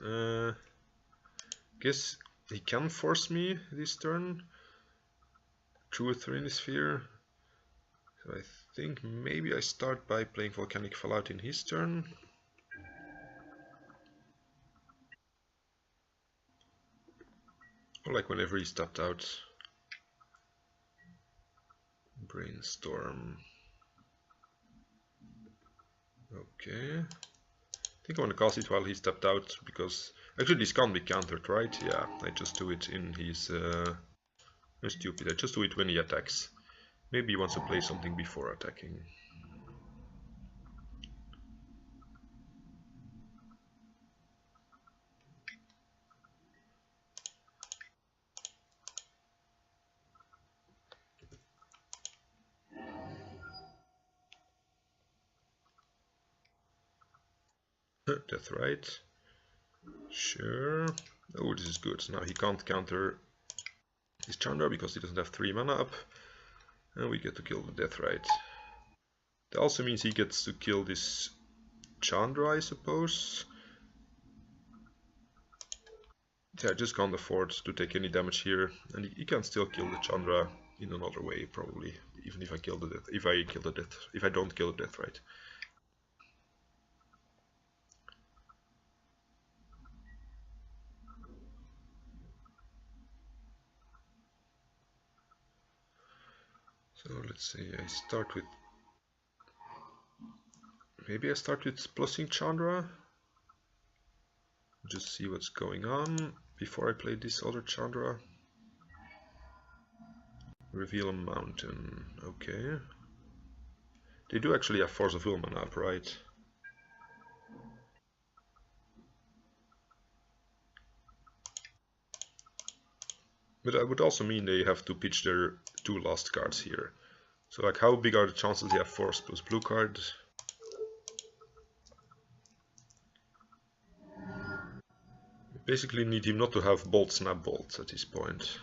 Guess he can force me this turn through a Terrain Sphere. So I think maybe I start by playing Volcanic Fallout in his turn. Or like whenever he's tapped out. Brainstorm. Okay. I think I want to cast it while he's tapped out, because actually this can't be countered, right? Yeah, I just do it in his... I'm stupid, I just do it when he attacks. Maybe he wants to play something before attacking. That's right. Sure. Oh, this is good. Now he can't counter his Chandra because he doesn't have 3 mana up. And we get to kill the Deathrite. That also means he gets to kill this Chandra, I suppose. Yeah, I just can't afford to take any damage here. And he can still kill the Chandra in another way, probably. Even if I kill the Death. If I don't kill the Deathrite. So let's say I start with... Maybe I start with plussing Chandra. Just see what's going on before I play this other Chandra. Reveal a mountain. Okay. They do actually have Force of Will mana up, right? But that would also mean they have to pitch their 2 last cards here. So like, how big are the chances they have Force plus blue card? Basically need him not to have Bolt Snap Bolt at this point.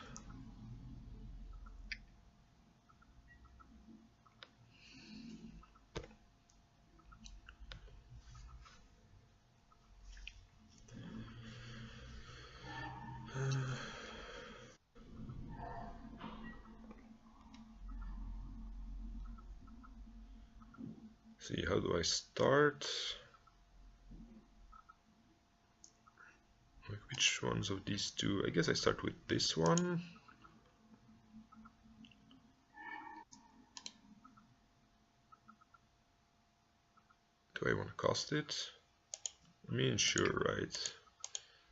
See, how do I start? Which ones of these two? I guess I start with this one. Do I want to cast it? I mean, sure, right.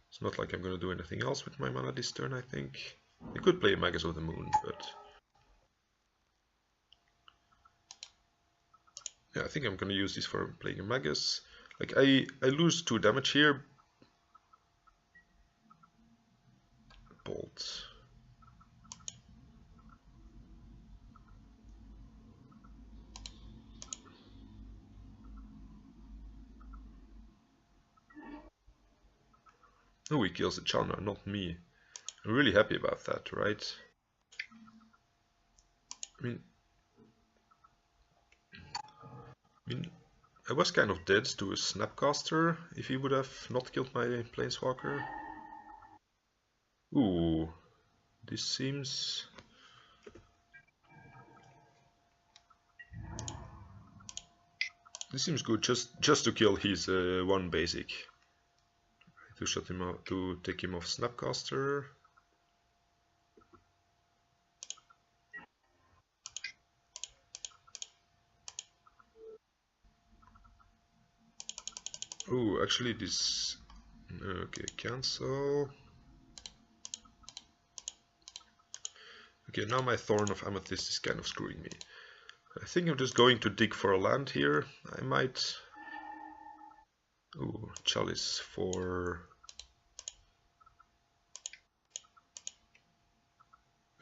It's not like I'm gonna do anything else with my mana this turn, I think. I could play Magus of the Moon, but... yeah, I think I'm gonna use this for playing a Magus. Like, I lose 2 damage here. Bolt. Oh, he kills the Chandra, not me. I'm really happy about that, right? I mean, I was kind of dead to a Snapcaster if he would have not killed my Planeswalker. Ooh, this seems... this seems good, just to kill his 1 basic. To shut him out, to take him off Snapcaster. Oh, actually this... okay, cancel. Okay, now my Thorn of Amethyst is kind of screwing me. I think I'm just going to dig for a land here. I might... Ooh, chalice for...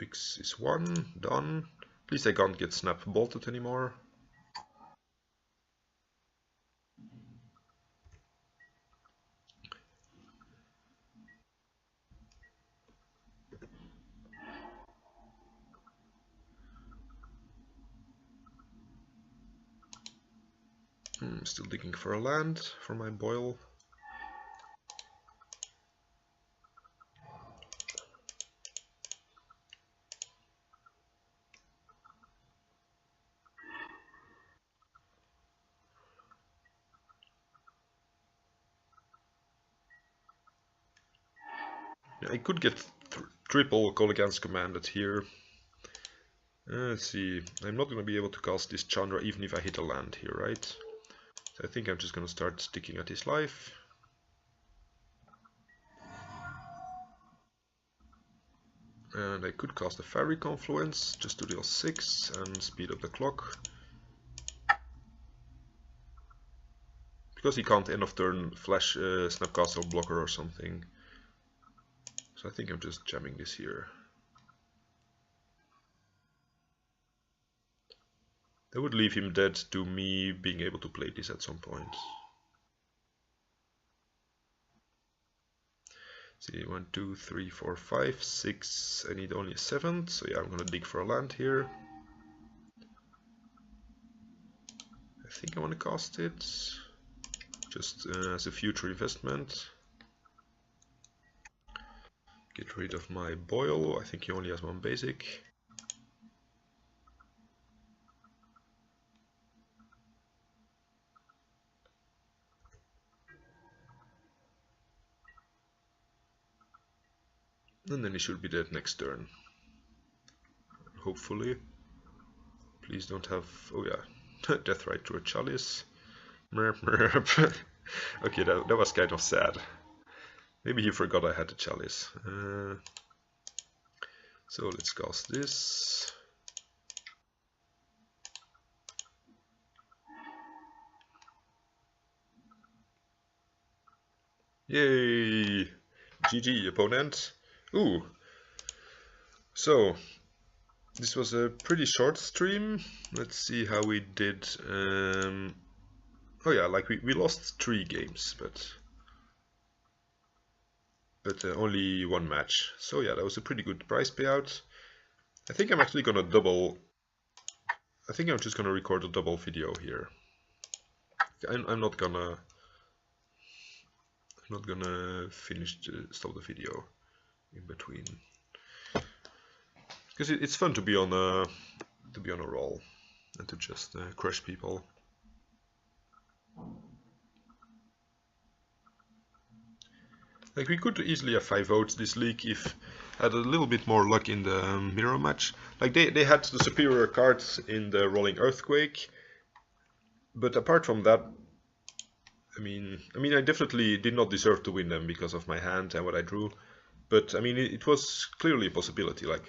X is 1, done. At least I can't get snap bolted anymore. Still digging for a land for my boil. I could get triple call against commanded here. Let's see, I'm not going to be able to cast this Chandra even if I hit a land here, right? So I think I'm just going to start sticking at his life. And I could cast a Fairy Confluence just to deal 6 and speed up the clock. Because he can't end of turn flash Snapcaster blocker or something. So I think I'm just jamming this here. That would leave him dead to me being able to play this at some point. See, 1, 2, 3, 4, 5, 6. I need only a 7th, so yeah, I'm gonna dig for a land here. I think I want to cast it just as a future investment. Get rid of my boil. I think he only has 1 basic. And then he should be dead next turn. Hopefully. Please don't have... oh yeah, death right to a chalice. Merp, merp. Okay, that was kind of sad. Maybe he forgot I had the chalice. So let's cast this. Yay! GG, opponent. Ooh. So, this was a pretty short stream. Let's see how we did. Oh yeah, like we lost 3 games, but only 1 match. So yeah, that was a pretty good prize payout. I think I'm actually gonna double. I think I'm just gonna record a double video here. I'm not gonna finish stop the video in between, because it's fun to be on a roll and to just crush people. Like, we could easily have 5 votes this league if had a little bit more luck in the mirror match. Like, they had the superior cards in the Rolling Earthquake, but apart from that, I mean I definitely did not deserve to win them because of my hand and what I drew. But I mean, it was clearly a possibility. Like,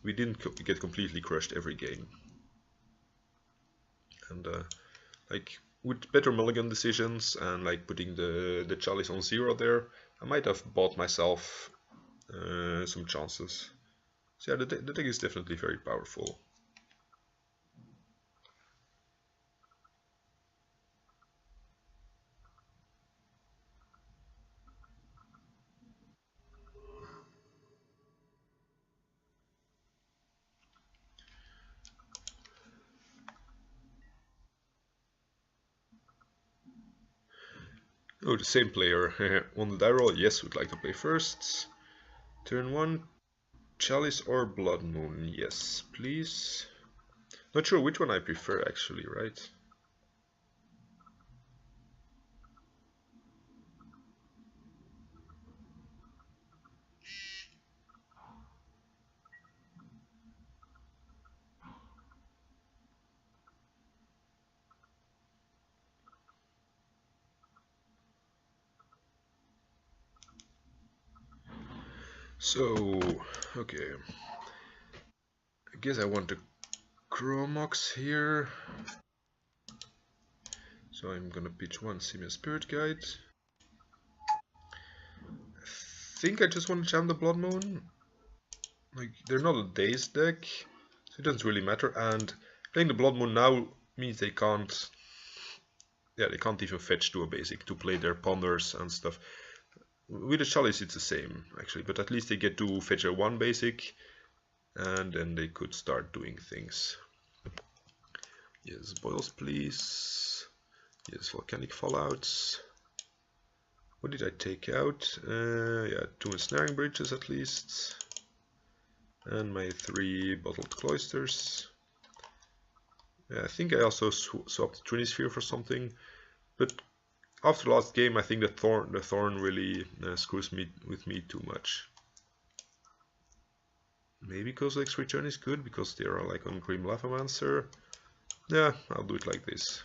we didn't get completely crushed every game, and like, with better mulligan decisions and like putting the chalice on 0 there, I might have bought myself some chances. So yeah, the deck is definitely very powerful. Oh, the same player. On the die roll, yes, would like to play first. Turn 1, Chalice or Blood Moon? Yes, please. Not sure which one I prefer actually, right? So, okay. I guess I want to Chromox here. So I'm gonna pitch one Simian Spirit Guide. I think I just want to jam the Blood Moon. Like, they're not a dazed deck, so it doesn't really matter. And playing the Blood Moon now means they can't. Yeah, they can't even fetch to a basic to play their ponders and stuff. With the Chalice it's the same actually, but at least they get to fetch a 1 basic and then they could start doing things. Yes, boils please. Yes, volcanic fallouts. What did I take out? Yeah, 2 ensnaring bridges at least. And my 3 bottled cloisters. Yeah, I think I also swapped Trinisphere for something, but after the last game I think the thorn really screws with me too much. Maybe Kozilek's Return is good because they are like on Grim Lavamancer. Yeah, I'll do it like this.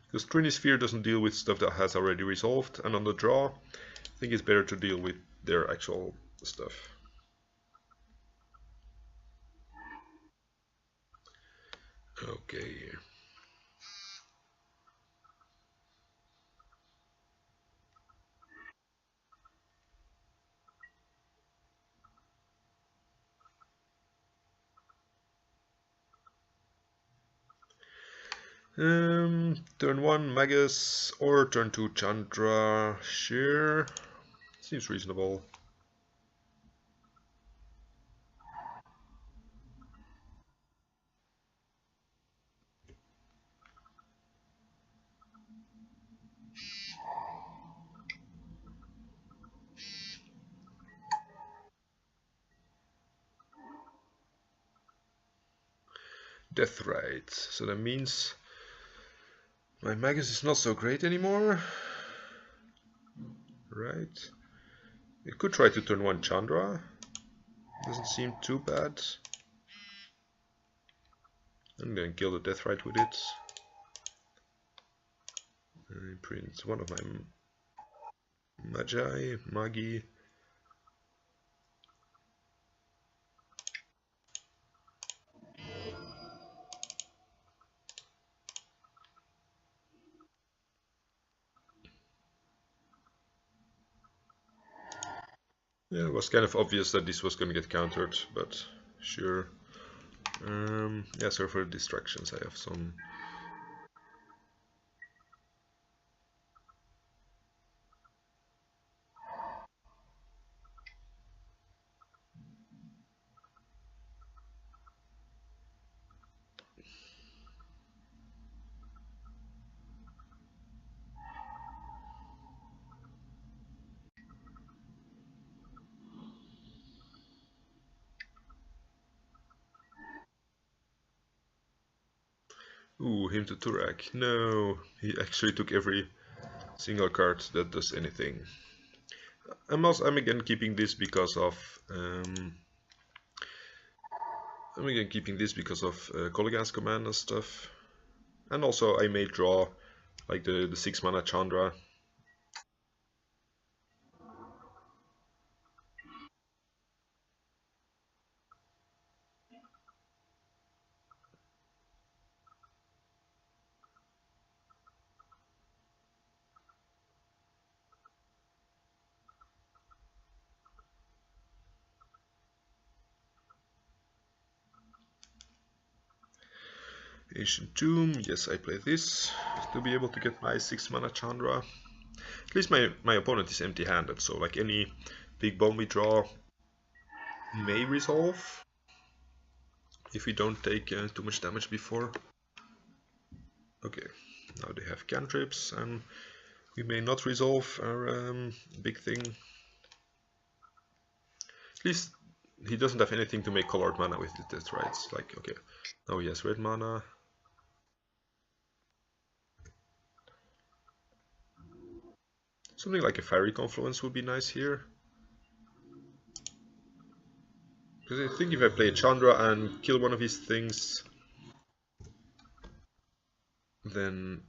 Because Trinisphere doesn't deal with stuff that has already resolved, and on the draw I think it's better to deal with their actual stuff. Okay. Turn 1 Magus or turn 2 Chandra. Sure. Seems reasonable. Death Rite. So that means my Magus is not so great anymore. Right. You could try to turn 1 Chandra. Doesn't seem too bad. I'm gonna kill the Death Rite with it. Print one of my Magi. Yeah, it was kind of obvious that this was gonna get countered, but sure. Yeah, sorry for the distractions. I have some. Ooh, him to Turak. No, he actually took every single card that does anything. I'm again keeping this because of Kolaghan's command and stuff. And also I may draw like the 6 mana Chandra. Ancient Tomb, yes, I play this to be able to get my 6 mana Chandra. At least my opponent is empty handed, so like any big bomb we draw may resolve if we don't take too much damage before. Okay, now they have cantrips and we may not resolve our big thing. At least he doesn't have anything to make colored mana with it, that's right. It's like, okay, now he has red mana. Something like a Fiery Confluence would be nice here. Because I think if I play Chandra and kill one of his things, then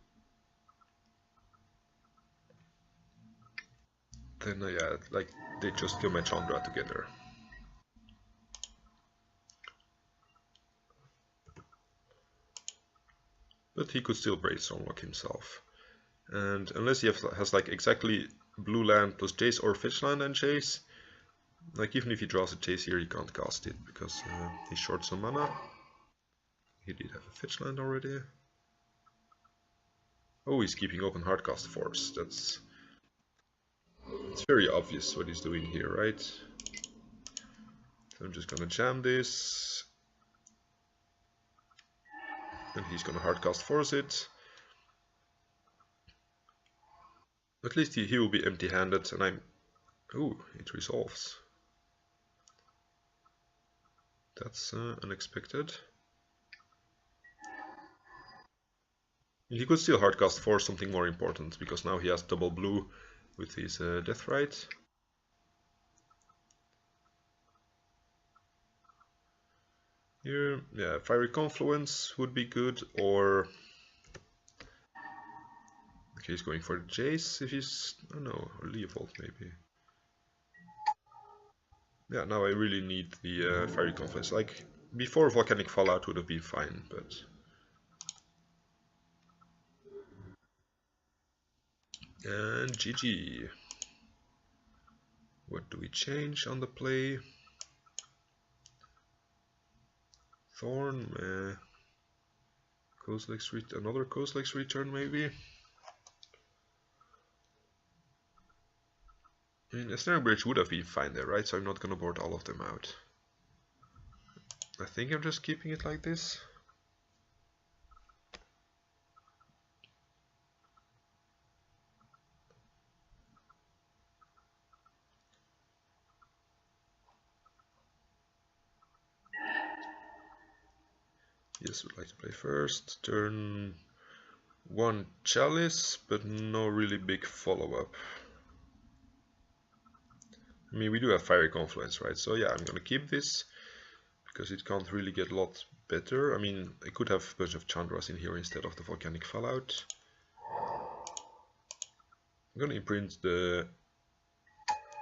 yeah, like they just kill my Chandra together. but he could still brainstorm lock himself. And unless he has like exactly blue land plus chase or fetch land and chase, like even if he draws a chase here, he can't cast it because he's short some mana. He did have a fetch land already. Oh, he's keeping open hardcast force. It's very obvious what he's doing here, right? So I'm just gonna jam this, and he's gonna hardcast force it. At least he will be empty-handed, and I'm... Ooh, it resolves. That's unexpected. He could still hardcast for something more important, because now he has double blue with his Deathrite. Here, yeah, Fiery Confluence would be good, or... Okay, he's going for the Jace if he's... Oh no, or Leovold maybe. Yeah, now I really need the Fiery Confluence. Like, before Volcanic Fallout would have been fine, but... And GG. What do we change on the play? Thorn, another Kozilek's Return maybe? I mean, a Snaring Bridge would have been fine there, right? So I'm not gonna board all of them out. I think I'm just keeping it like this. Yes, would like to play first. Turn 1 Chalice, but no really big follow-up. I mean, we do have Fiery Confluence, right? So yeah, I'm gonna keep this, because it can't really get a lot better. I mean, I could have a bunch of Chandras in here instead of the Volcanic Fallout. I'm gonna imprint the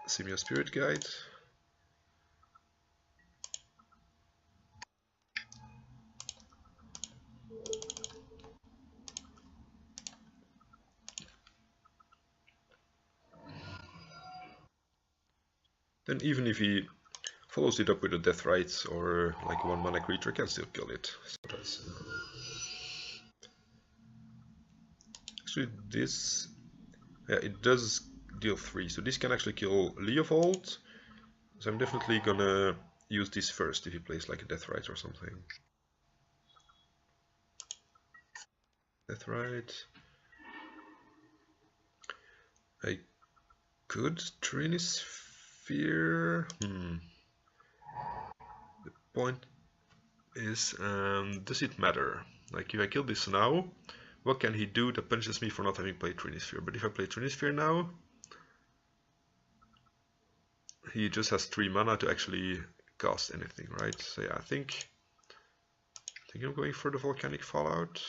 Simia Spirit Guide. Then even if he follows it up with a Deathrite or like 1 mana creature, can still kill it. So that's... Actually, this... Yeah, it does deal 3, so this can actually kill Leovold. So I'm definitely gonna use this first if he plays like a Deathrite or something. Deathrite. I could Trinisphere. The point is, does it matter? Like, if I kill this now, what can he do that punishes me for not having played Trinisphere? But if I play Trinisphere now, he just has 3 mana to actually cast anything, right? So yeah, I think I'm going for the Volcanic Fallout.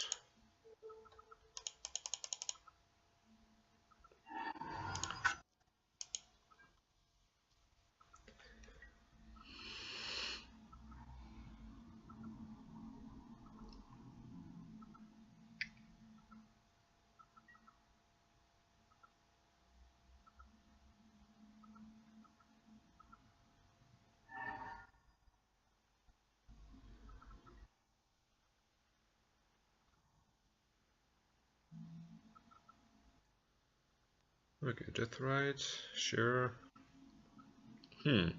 Okay, Deathrite, sure. I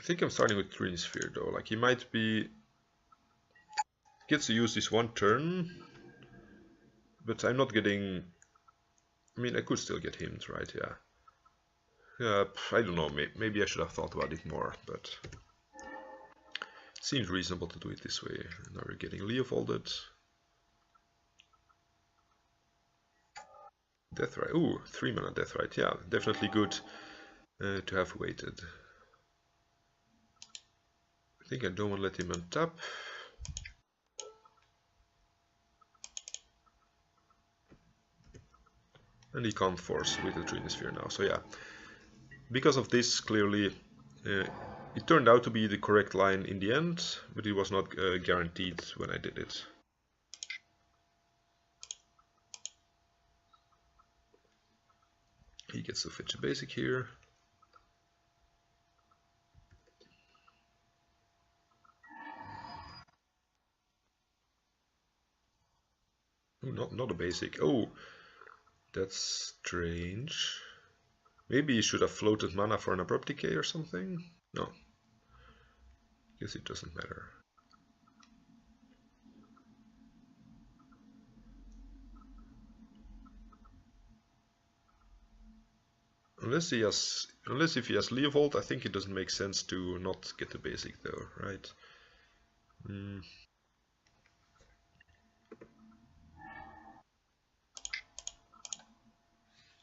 think I'm starting with Trinisphere though. Like, he might be... Gets to use this 1 turn, but I'm not getting... I mean, I could still get him, right? Yeah. I don't know, maybe I should have thought about it more, but... It seems reasonable to do it this way. Now we're getting Leovolded. Deathrite. Ooh, 3 mana Deathrite. Yeah, definitely good to have waited. I think I don't want to let him untap. And he can't force with the Trinisphere now. So yeah, because of this, clearly It turned out to be the correct line in the end, but it was not guaranteed when I did it. He gets to fetch a basic here. Oh, not a basic. Oh, that's strange. Maybe he should have floated mana for an abrupt decay or something? No. Guess it doesn't matter. Unless if he has Leovold, I think it doesn't make sense to not get the basic though, right?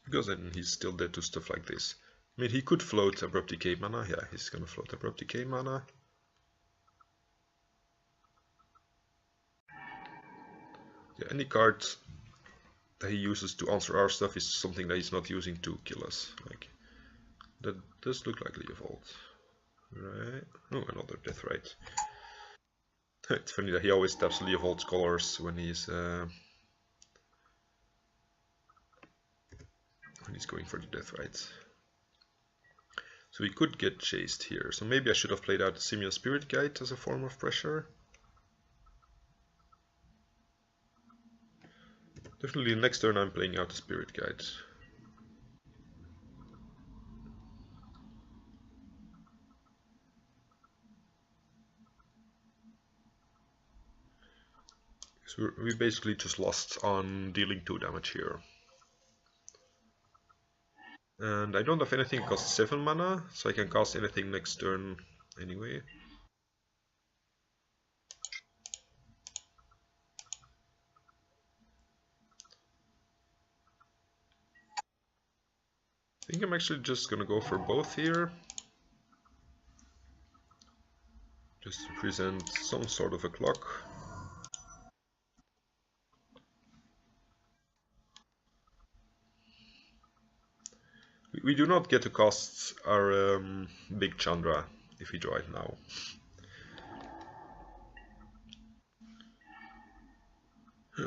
Because then he's still dead to stuff like this. I mean, he could float Abrupt Decay mana. Yeah, he's gonna float Abrupt Decay mana. Yeah, any card that he uses to answer our stuff is something that he's not using to kill us. Like, that does look like Leovold. Right. Oh, another Death Right. It's funny that he always taps Leovold's colors when he's going for the Death Right. So he could get chased here. So maybe I should have played out the Simeon Spirit Guide as a form of pressure. Definitely next turn I'm playing out the Spirit Guide. So we basically just lost on dealing 2 damage here. And I don't have anything that costs 7 mana, so I can cast anything next turn anyway. I think I'm actually just gonna go for both here. Just to present some sort of a clock. We do not get to cast our big Chandra if we draw it now.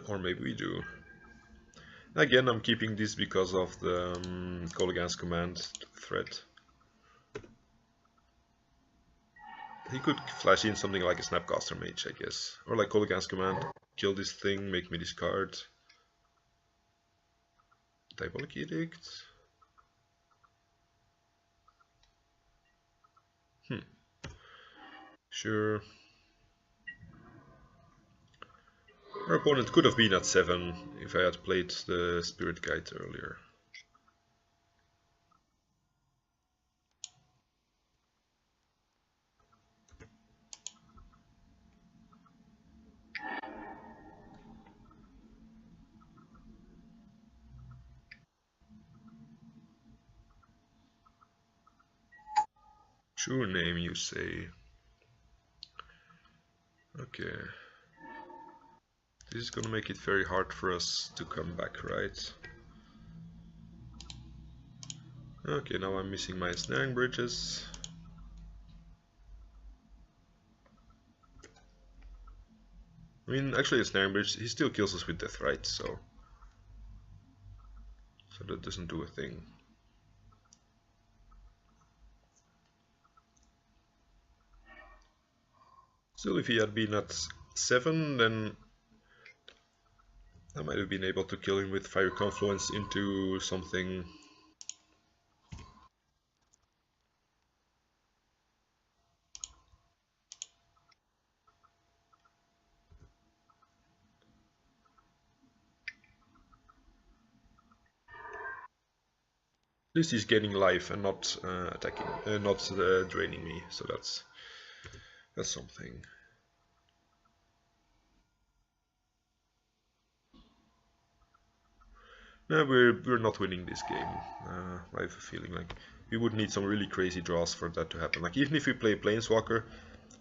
Or maybe we do. Again, I'm keeping this because of the Call Against Command threat. He could flash in something like a Snapcaster Mage, I guess. Or like Call Against Command, kill this thing, make me discard. Diabolic Edict. Sure. Our opponent could have been at 7 if I had played the Spirit Guide earlier. True name, you say. Okay. This is gonna make it very hard for us to come back, right? Okay, now I'm missing my snaring bridges. I mean, actually a snaring bridge, he still kills us with death, right? So that doesn't do a thing. Still, if he had been at 7, then I might have been able to kill him with Fire Confluence into something. At least he's gaining life and not attacking, not draining me. So that's something. No, we're not winning this game. I have a feeling like we would need some really crazy draws for that to happen. Like even if we play Planeswalker,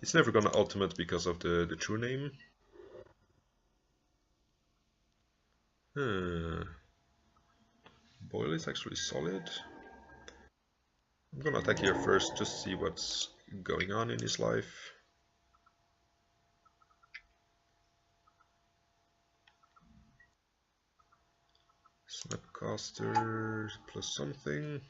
it's never gonna ultimate because of the true name. Boil is actually solid. I'm gonna attack here first, just to see what's going on in his life. Snapcaster plus something.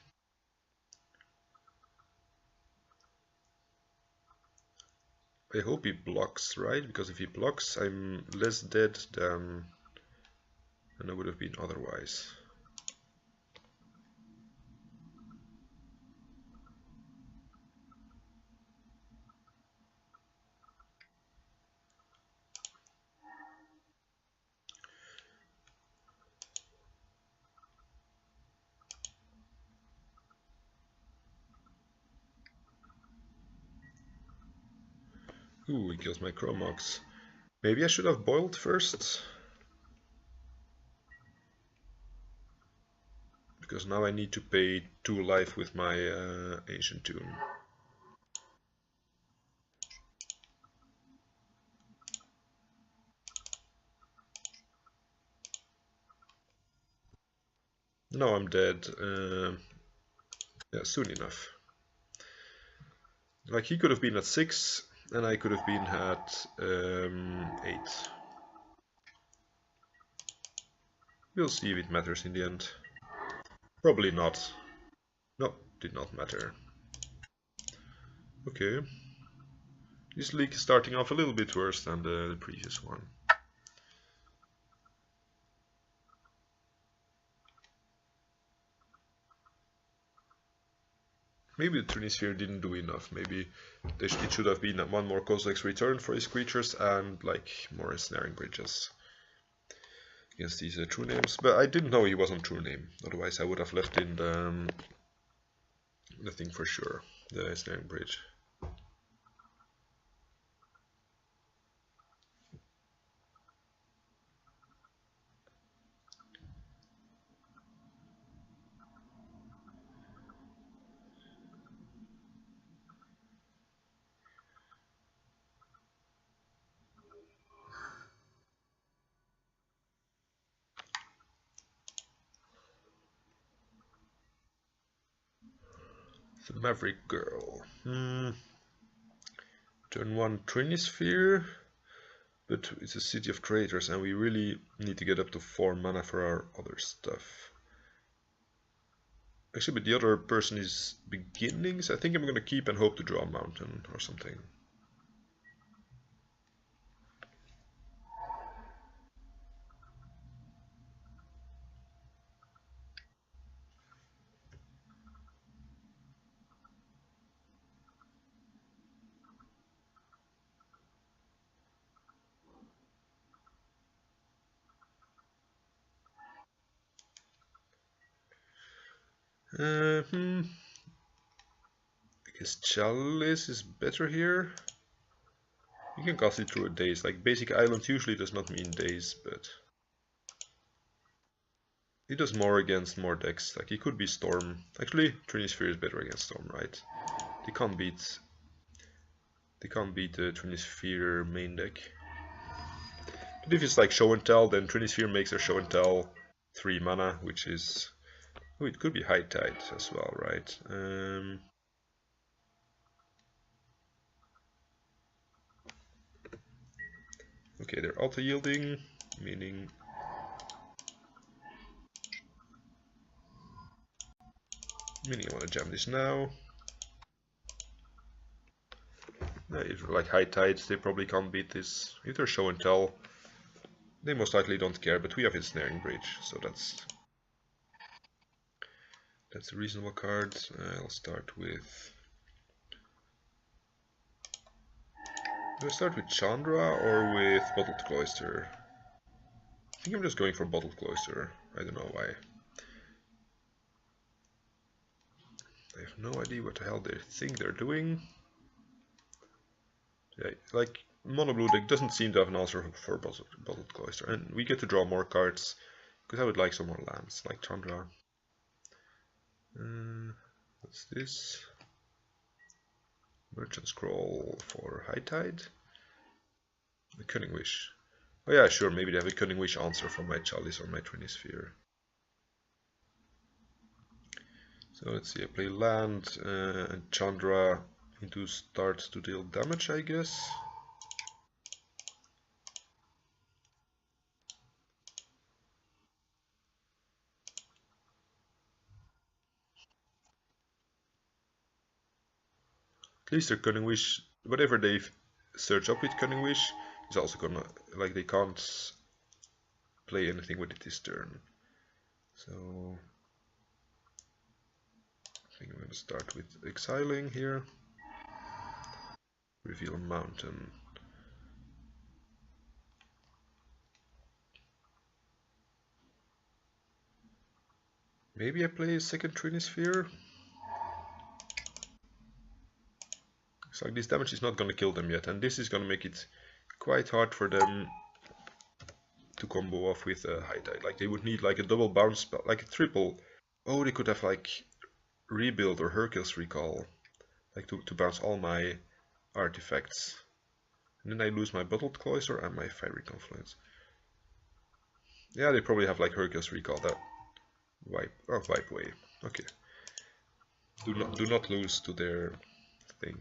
I hope he blocks, right? Because if he blocks, I'm less dead than I would have been otherwise. Ooh, he kills my Chromox. Maybe I should have boiled first? Because now I need to pay 2 life with my Ancient Tune. No, I'm dead. Yeah, soon enough. Like, he could have been at 6, and I could have been at 8. We'll see if it matters in the end. Probably not. No, did not matter. Okay. This league is starting off a little bit worse than the previous one. Maybe the Trinisphere didn't do enough. Maybe it should have been one more Kozilek's return for his creatures and like more ensnaring bridges against these true names. But I didn't know he was on true name. Otherwise, I would have left in the thing for sure, the ensnaring bridge. The Maverick Girl. Turn 1 Trinisphere, but it's a City of Traitors and we really need to get up to 4 mana for our other stuff. Actually, but the other person is beginnings. I think I'm gonna keep and hope to draw a mountain or something. I guess Chalice is better here. You can cast it through a daze. Like basic island usually does not mean daze, but it does more against more decks. Like it could be Storm. Actually, Trinisphere is better against Storm, right? They can't beat the Trinisphere main deck. But if it's like Show and Tell, then Trinisphere makes their Show and Tell 3 mana, which is... Oh, it could be High Tide as well, right? Okay, they're auto-yielding, meaning... I want to jam this now. If like High Tides, they probably can't beat this. If they're Show and Tell, they most likely don't care, but we have Ensnaring Bridge, so that's a reasonable card. I'll start with... Do I start with Chandra or with Bottled Cloister? I think I'm just going for Bottled Cloister. I don't know why. I have no idea what the hell they think they're doing. Yeah, like, Mono Blue deck doesn't seem to have an answer for Bottled Cloister. And we get to draw more cards, because I would like some more lands, like Chandra. What's this? Merchant Scroll for High Tide. The Cunning Wish. Oh yeah, sure, maybe they have a Cunning Wish answer for my Chalice or my Trinisphere. So let's see, I play land and Chandra into starts to deal damage, I guess. At least their Cunning Wish, whatever they search up with Cunning Wish, is also gonna, like, they can't play anything with it this turn. So I think I'm gonna start with exiling here. Reveal mountain. Maybe I play a second Trinisphere. It's like this damage is not gonna kill them yet, and this is gonna make it quite hard for them to combo off with a high tide. Like they would need like a double bounce spell, like a triple. Oh, they could have like rebuild or Hercules recall, like to bounce all my artifacts. And then I lose my bottled cloister and my fiery confluence. Yeah, they probably have like Hercules recall that wipe away. Okay. Do not lose to their thing.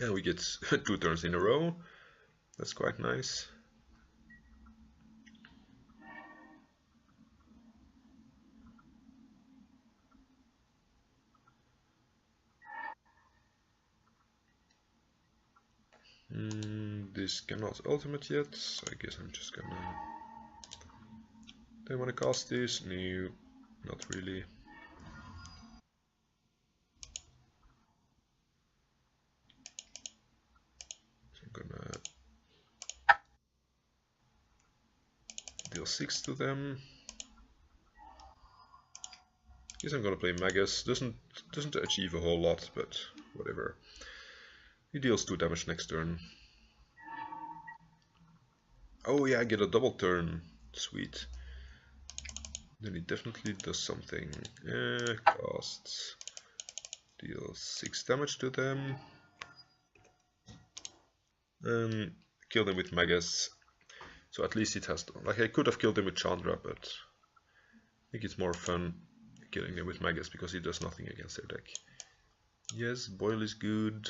And we get 2 turns in a row. That's quite nice. This cannot ultimate yet, so I guess I'm just gonna... Do I want to cast this? No, not really. So I'm gonna deal 6 to them. Guess I'm gonna play Magus. Doesn't achieve a whole lot, but whatever. He deals 2 damage next turn. Oh yeah, I get a double turn. Sweet. Then he definitely does something. Costs. Deals 6 damage to them. Kill them with Magus. So at least it has to. Like I could have killed them with Chandra, but I think it's more fun killing them with Magus because he does nothing against their deck. Yes, Boil is good.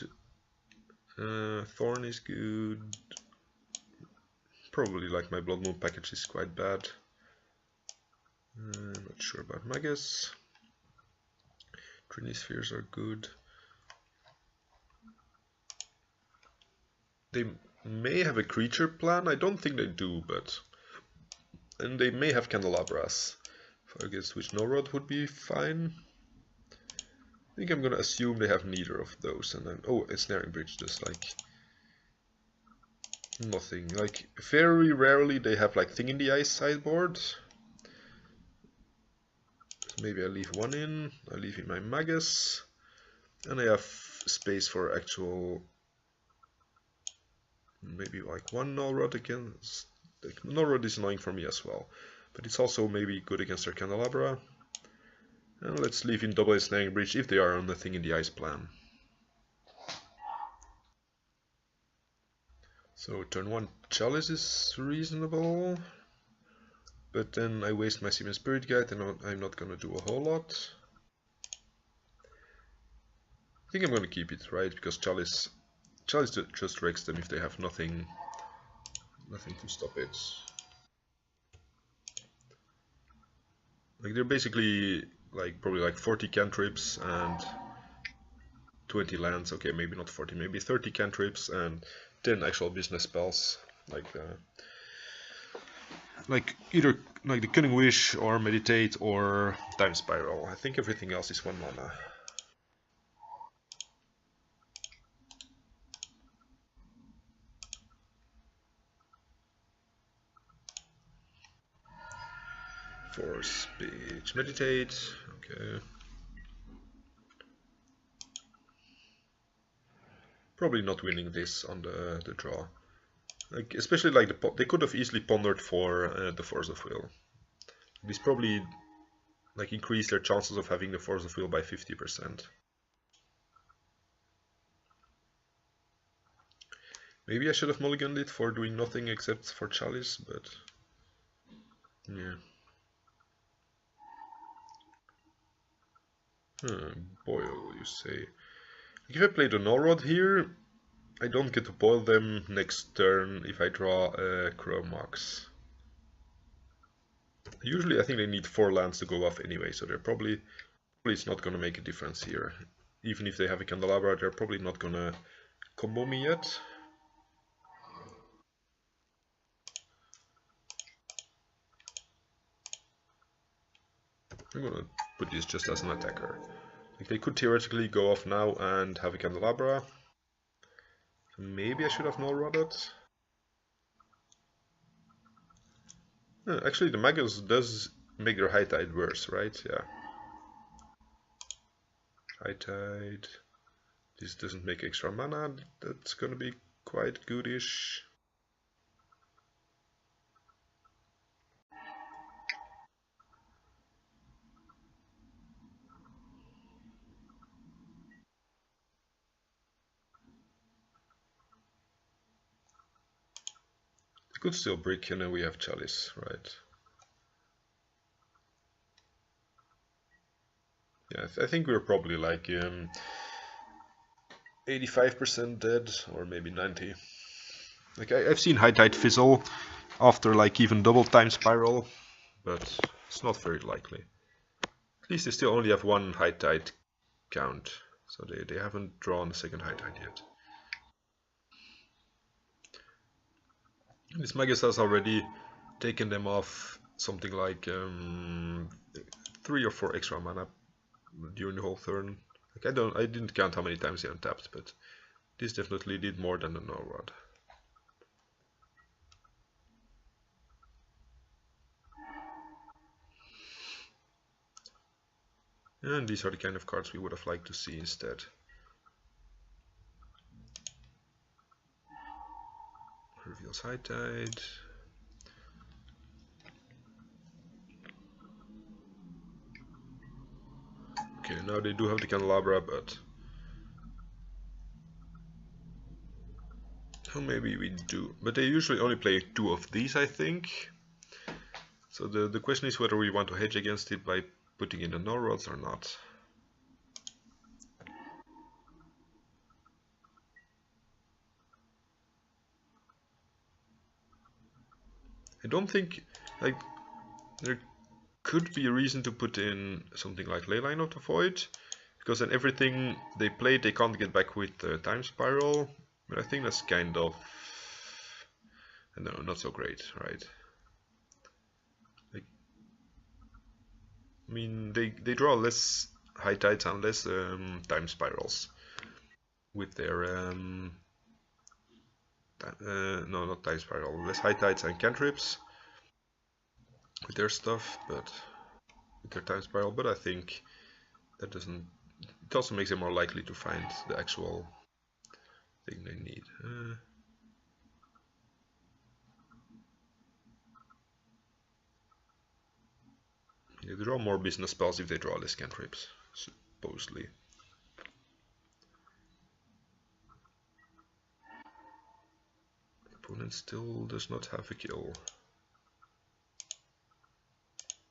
Thorn is good. Probably like my Blood Moon package is quite bad. Not sure about Magus. Trinispheres are good. They may have a creature plan. I don't think they do, but... And they may have Candelabras, against which no rod would be fine. I think I'm gonna assume they have neither of those, and then... Oh, a Snaring Bridge does like... nothing. Like, very rarely they have like Thing in the Ice sideboard. So maybe I leave one in, I leave in my Magus, and I have space for actual... maybe like one null rod against... Like, null rod is annoying for me as well, but it's also maybe good against their Candelabra. And let's leave in double Snaring Bridge if they are on the Thing in the Ice plan. So turn 1 Chalice is reasonable, but then I waste my Seaman Spirit Guide and I'm not gonna do a whole lot. I think I'm gonna keep it, right? Because Chalice just wrecks them if they have nothing to stop it. Like they're basically like probably like 40 cantrips and 20 lands. Okay, maybe not 40, maybe 30 cantrips and 10 actual business spells. Like either like the Cunning Wish or Meditate or Time Spiral. I think everything else is 1 mana. Force Speech, Meditate, okay. Probably not winning this on the draw. Like especially like they could have easily pondered for the Force of Will. This probably like increased their chances of having the Force of Will by 50%. Maybe I should have mulliganed it for doing nothing except for Chalice, but yeah. Boil, you say. If I play the Norrod here, I don't get to boil them next turn if I draw a Chromax. Usually I think they need 4 lands to go off anyway, so they're probably it's not gonna make a difference here. Even if they have a Candelabra, they're probably not gonna combo me yet. I'm gonna put this just as an attacker. Like they could theoretically go off now and have a Candelabra. So maybe I should have null-rodded. Actually, the Magus does make their High Tide worse, right? Yeah. High Tide. This doesn't make extra mana. That's gonna be quite goodish. I could still brick and then we have Chalice, right? Yeah, I think we're probably like 85% dead, or maybe 90. Like I've seen High Tide fizzle after like even double time spiral, but it's not very likely. At least they still only have one High Tide count, so they haven't drawn a second High Tide yet. This Magus has already taken them off something like 3 or 4 extra mana during the whole turn. Like I didn't count how many times they untapped, but this definitely did more than the Norrod. And these are the kind of cards we would have liked to see instead. Reveals High Tide. Okay, now they do have the Candelabra, but oh, maybe we do. But they usually only play 2 of these, I think. So the question is whether we want to hedge against it by putting in the Norrods or not. I don't think, like, there could be a reason to put in something like Leyline of the Void, because then everything they play they can't get back with Time Spiral, but I think that's kind of, no, not so great, right? Like, I mean, they draw less High Tides and less Time Spirals with their, no, not Time Spiral, less High Tides and Cantrips with their stuff, but with their Time Spiral, but I think that doesn't, it also makes them more likely to find the actual thing they need. They draw more business spells if they draw less cantrips, supposedly. Opponent still does not have a kill.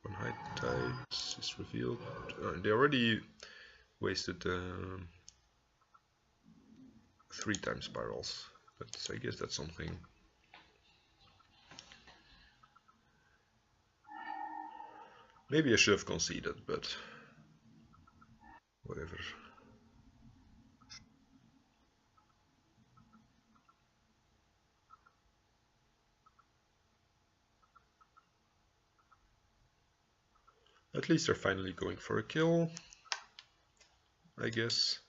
One High Tide is revealed. They already wasted 3 Time Spirals, but I guess that's something. Maybe I should have conceded, but whatever. At least they're finally going for a kill, I guess.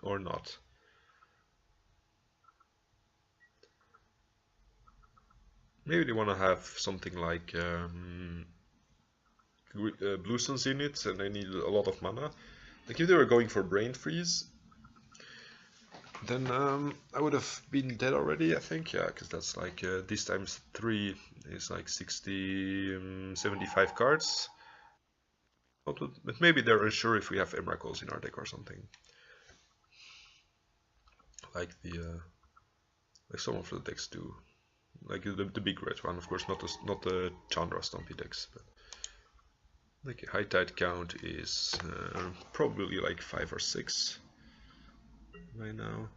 Or not. Maybe they want to have something like Blue Suns in it, and they need a lot of mana. Like if they were going for Brain Freeze, then I would have been dead already, I think. Yeah, because that's like this times 3 is like 60, 75 cards. But maybe they're unsure if we have Emrakul's in our deck or something. like like some of the decks do, like the big red one, of course, not the Chandra Stompy decks, but like a high tide count is probably like 5 or 6 right now.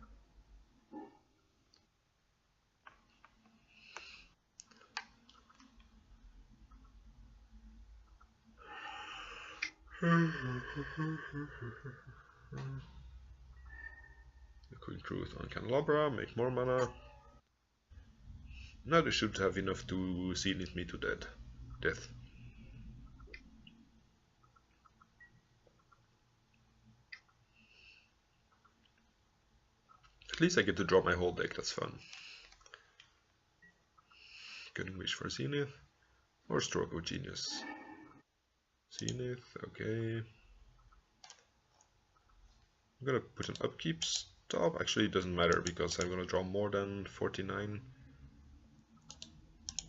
Quick Truth on Candelabra, make more mana. Now they should have enough to Zenith me to death. At least I get to draw my whole deck, that's fun. Cutting Wish for Zenith, or Stroke of Genius. Zenith, okay. I'm gonna put an upkeep stop. Actually, it doesn't matter because I'm gonna draw more than 49.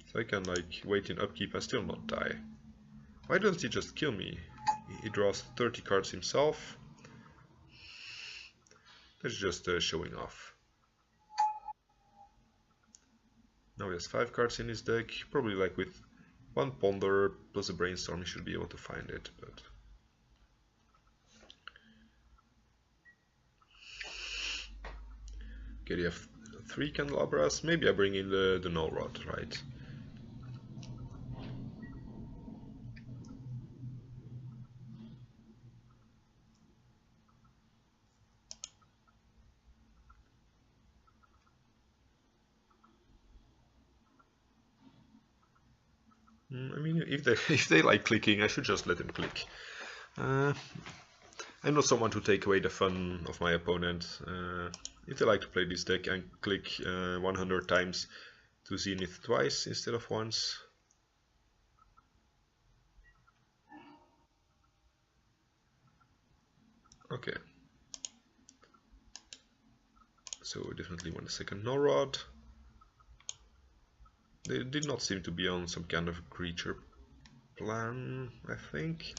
So I can like wait in upkeep and still not die. Why doesn't he just kill me? He draws 30 cards himself. That's just showing off. Now he has 5 cards in his deck. Probably like with 1 Ponder plus a Brainstorm he should be able to find it, but... Okay, you have 3 Candelabras. Maybe I bring in the Null Rod, right? I mean, if they like clicking, I should just let them click. I'm not someone to take away the fun of my opponent. If they like to play this deck and click 100 times to Zenith twice instead of once. Okay. So we definitely want a second Null Rod. They did not seem to be on some kind of creature plan, I think.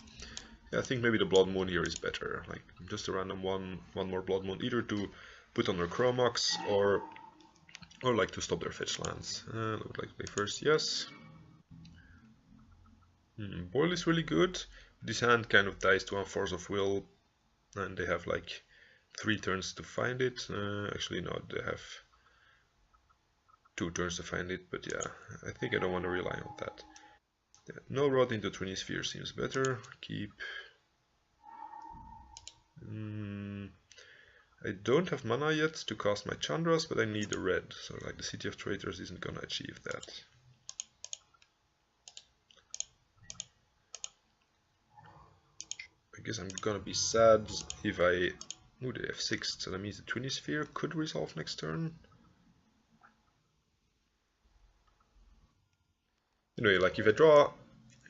Yeah, I think maybe the Blood Moon here is better. Like just a random one more Blood Moon, either to put on their Chromox or like to stop their fetch lands. Would like to play first, yes. Boil is really good. This hand kind of dies to Force of Will, and they have like 3 turns to find it. Actually, no, they have 2 turns to find it, but yeah, I think I don't want to rely on that. Yeah, Null Rod into Trinisphere seems better. Keep. I don't have mana yet to cast my Chandras, but I need a red, so like the City of Traitors isn't gonna achieve that. I guess I'm gonna be sad if I... Ooh, they have 6, so that means the Trinisphere could resolve next turn. Anyway, like if I draw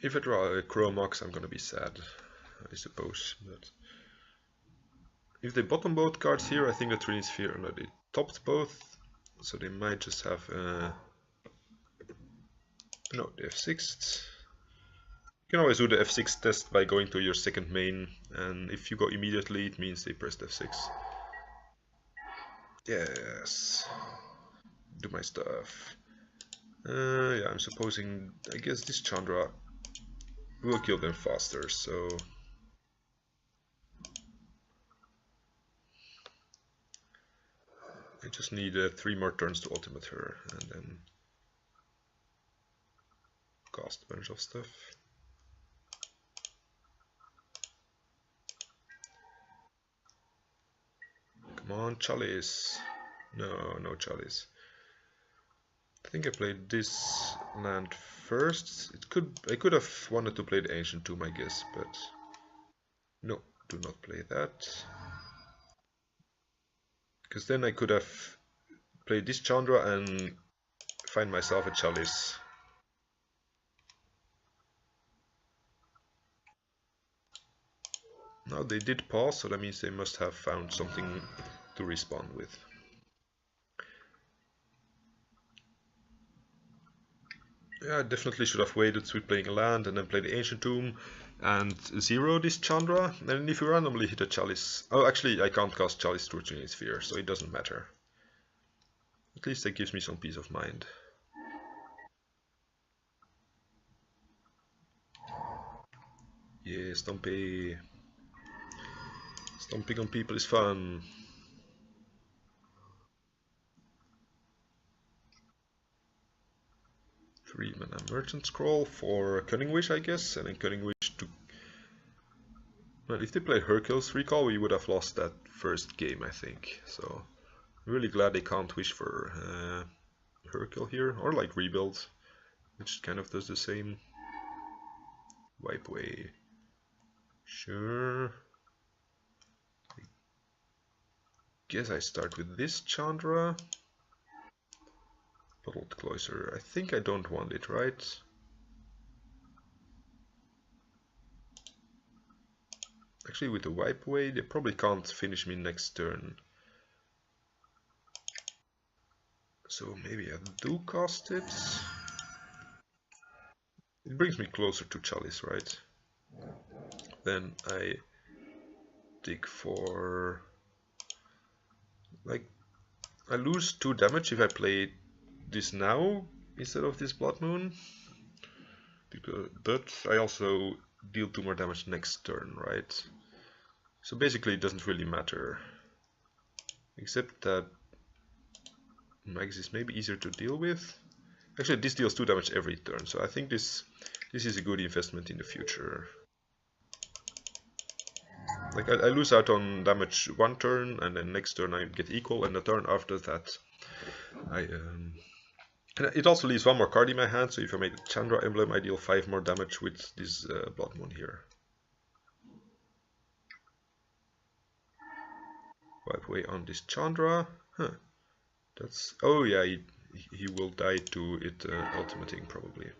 a Chromox, I'm gonna be sad, I suppose. But if they bottom both cards here, I think the Trinisphere, no, they topped both, so they might just have no, they have 6th. You can always do the F6 test by going to your second main, and if you go immediately, it means they pressed F6. Yes, do my stuff. Yeah, I'm supposing, I guess this Chandra will kill them faster, so... I just need 3 more turns to ultimate her, and then cast a bunch of stuff. Come on, Chalice. No Chalice. I think I played this land first. I could have wanted to play the Ancient Tomb, I guess, but no, do not play that. Because then I could have played this Chandra and find myself a Chalice. Now they did pause, so that means they must have found something to respond with. Yeah, I definitely should have waited with playing a land and then play the Ancient Tomb and zero this Chandra. And if you randomly hit a Chalice... Oh, actually I can't cast Chalice through Trinisphere, so it doesn't matter. At least that gives me some peace of mind. Yeah, Stompy. Stomping on people is fun. 3-mana Merchant Scroll for Cunning Wish, I guess, and then Cunning Wish to... Well, if they played Hercule's Recall, we would have lost that first game, I think. So, I'm really glad they can't wish for Hercule here, or like Rebuild, which kind of does the same. Wipe away. Sure. I guess I start with this Chandra. Bottled Cloister. I think I don't want it, right? Actually, with the wipe away, they probably can't finish me next turn. So maybe I do cast it. It brings me closer to Chalice, right? Then I dig for... Like, I lose 2 damage if I play this now instead of this Blood Moon. But I also deal 2 more damage next turn, right? So basically it doesn't really matter. Except that Max is maybe easier to deal with. Actually, this deals 2 damage every turn, so I think this is a good investment in the future. Like, I lose out on damage 1 turn, and then next turn I get equal, and the turn after that and it also leaves 1 more card in my hand, so if I make the Chandra emblem, I deal 5 more damage with this Blood Moon here. Wipe away on this Chandra. Huh. That's... Oh yeah, he will die to it ultimating probably.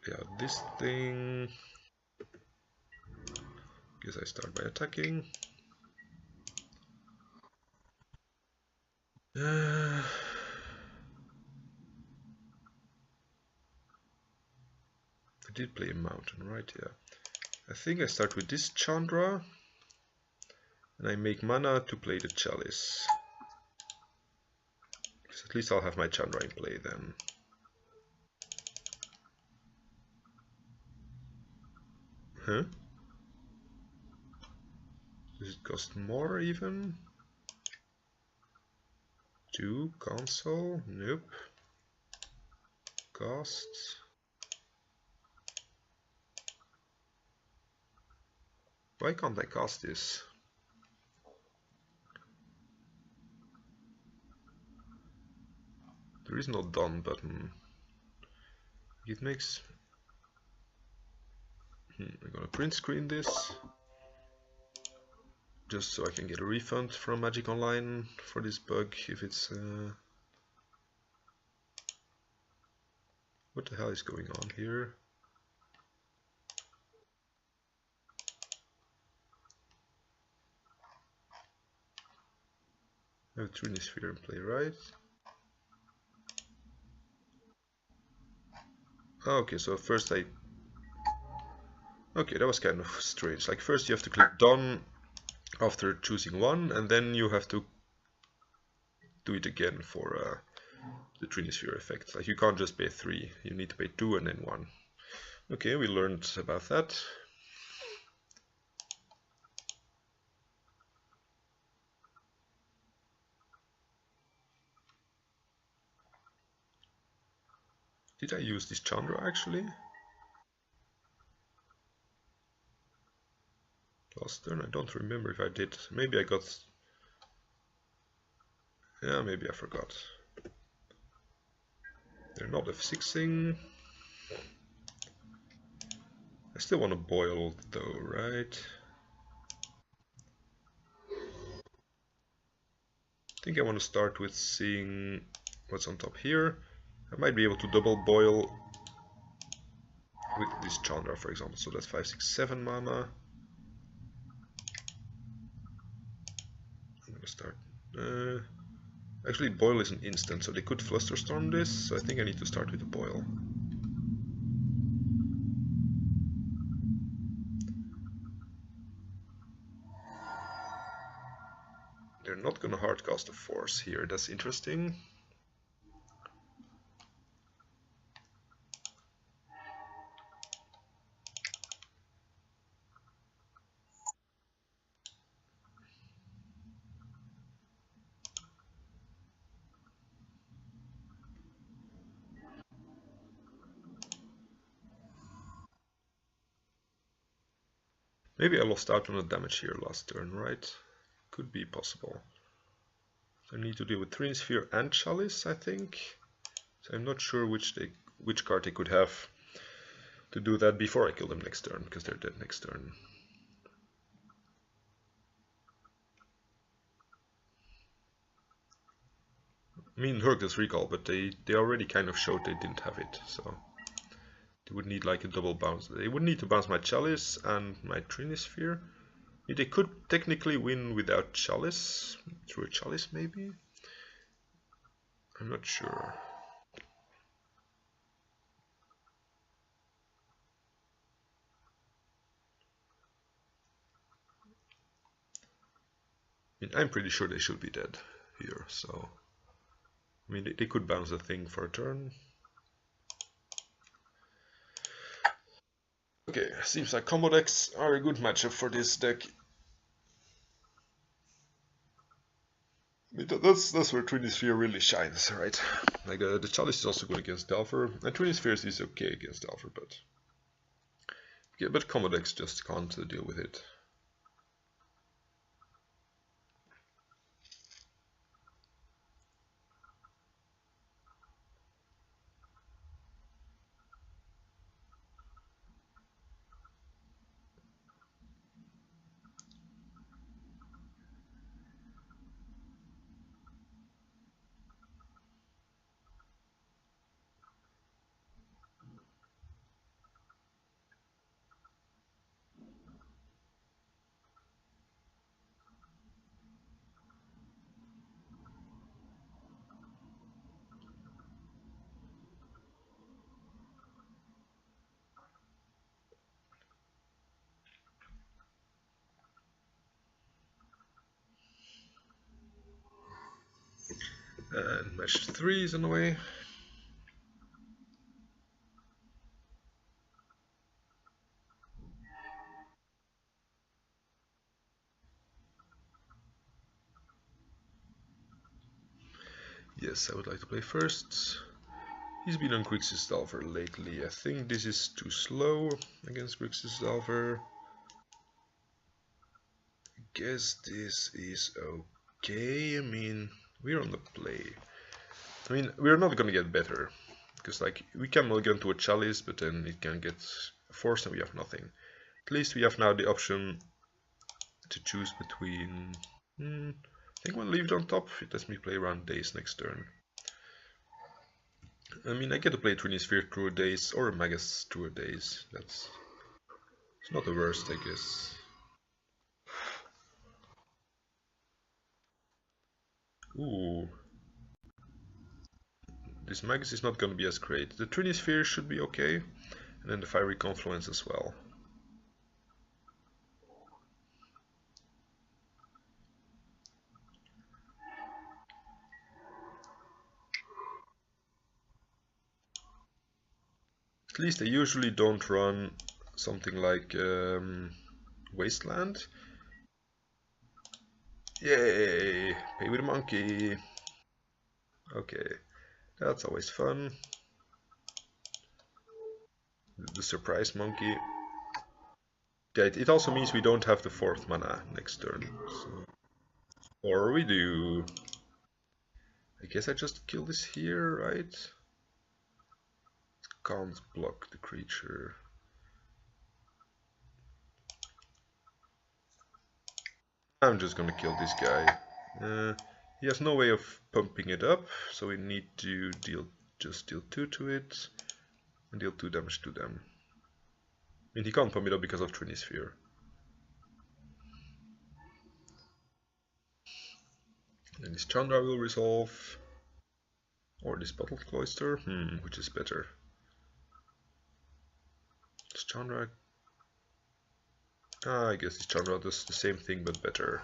Yeah, this thing... Guess I start by attacking. I did play a mountain, right? Yeah. I think I start with this Chandra. And I make mana to play the Chalice. Because at least I'll have my Chandra in play then. Huh? Does it cost more even? 2 console? Nope. Costs. Why can't I cast this? There is no done button. It makes... I'm gonna print screen this. Just so I can get a refund from Magic Online for this bug if it's... What the hell is going on here? I have a Trinisphere in play, right? Okay, so first I... Okay, that was kind of strange. Like, first you have to click done after choosing one, and then you have to do it again for the Trinisphere effect. Like, you can't just pay 3, you need to pay 2 and then 1. Okay, we learned about that. Did I use this Chandra actually? Last turn? I don't remember if I did. Maybe I got... Yeah, maybe I forgot. They're not F6ing. I still want to boil though, right? I think I want to start with seeing what's on top here. I might be able to double boil with this Chandra, for example. So that's 5, 6, 7 mana. I'm gonna start. Actually, boil is an instant, so they could Flusterstorm this. So I think I need to start with the boil. They're not gonna hardcast a force here, that's interesting. Maybe I lost out on the damage here last turn, right? Could be possible. So I need to deal with Trinisphere and Chalice, I think. So I'm not sure which card they could have to do that before I kill them next turn, because they're dead next turn. I mean, Herc does recall, but they already kind of showed they didn't have it, so they would need like a double bounce. They would need to bounce my Chalice and my Trinisphere. They could technically win without Chalice, through a Chalice maybe? I'm not sure. I mean, I'm pretty sure they should be dead here, so... I mean, they could bounce the thing for a turn. Okay, seems like combo decks are a good matchup for this deck. That's where Trinisphere really shines, right? Like the Chalice is also good against Delver, and Trinisphere is okay against Delver, but yeah, but combo decks just can't deal with it. And match 3 is on the way. Yes, I would like to play first. He's been on Grixis Delver lately. I think this is too slow against Grixis Delver. I guess this is okay. I mean, we're on the play. I mean, we're not gonna get better. Because like, we can mulligan to a Chalice, but then it can get forced and we have nothing. At least we have now the option to choose between... I think we'll leave it on top. It lets me play around Daze next turn. I mean, I get to play Trinisphere through a Daze or a Magus through a Daze. It's not the worst, I guess. Ooh. This Magus is not going to be as great. The Trinisphere should be okay. And then the Fiery Confluence as well. At least I usually don't run something like Wasteland. Yay! Pay with a monkey! Okay, that's always fun. The surprise monkey. Yeah, it also means we don't have the 4th mana next turn. So. Or we do. I guess I just kill this here, right? Can't block the creature. I'm just gonna kill this guy. He has no way of pumping it up, so we need to just deal 2 to it and deal 2 damage to them. I mean, he can't pump it up because of Trinisphere. And this Chandra will resolve. Or this Bottled Cloister. Which is better? This Chandra... I guess this Chandra does the same thing but better.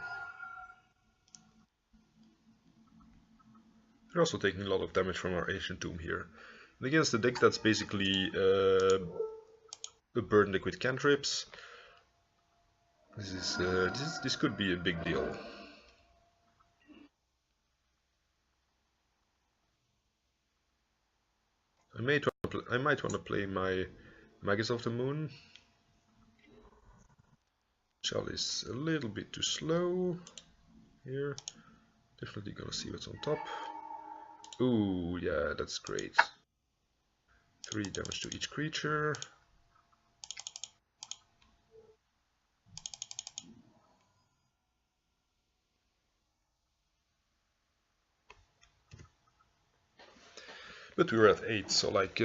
We're also taking a lot of damage from our Ancient Tomb here. And against the deck that's basically a burn deck with cantrips, this could be a big deal. I might want to play my Magus of the Moon. Chalice a little bit too slow here. Definitely gonna see what's on top. Ooh, yeah, that's great. 3 damage to each creature. But we were at 8, so like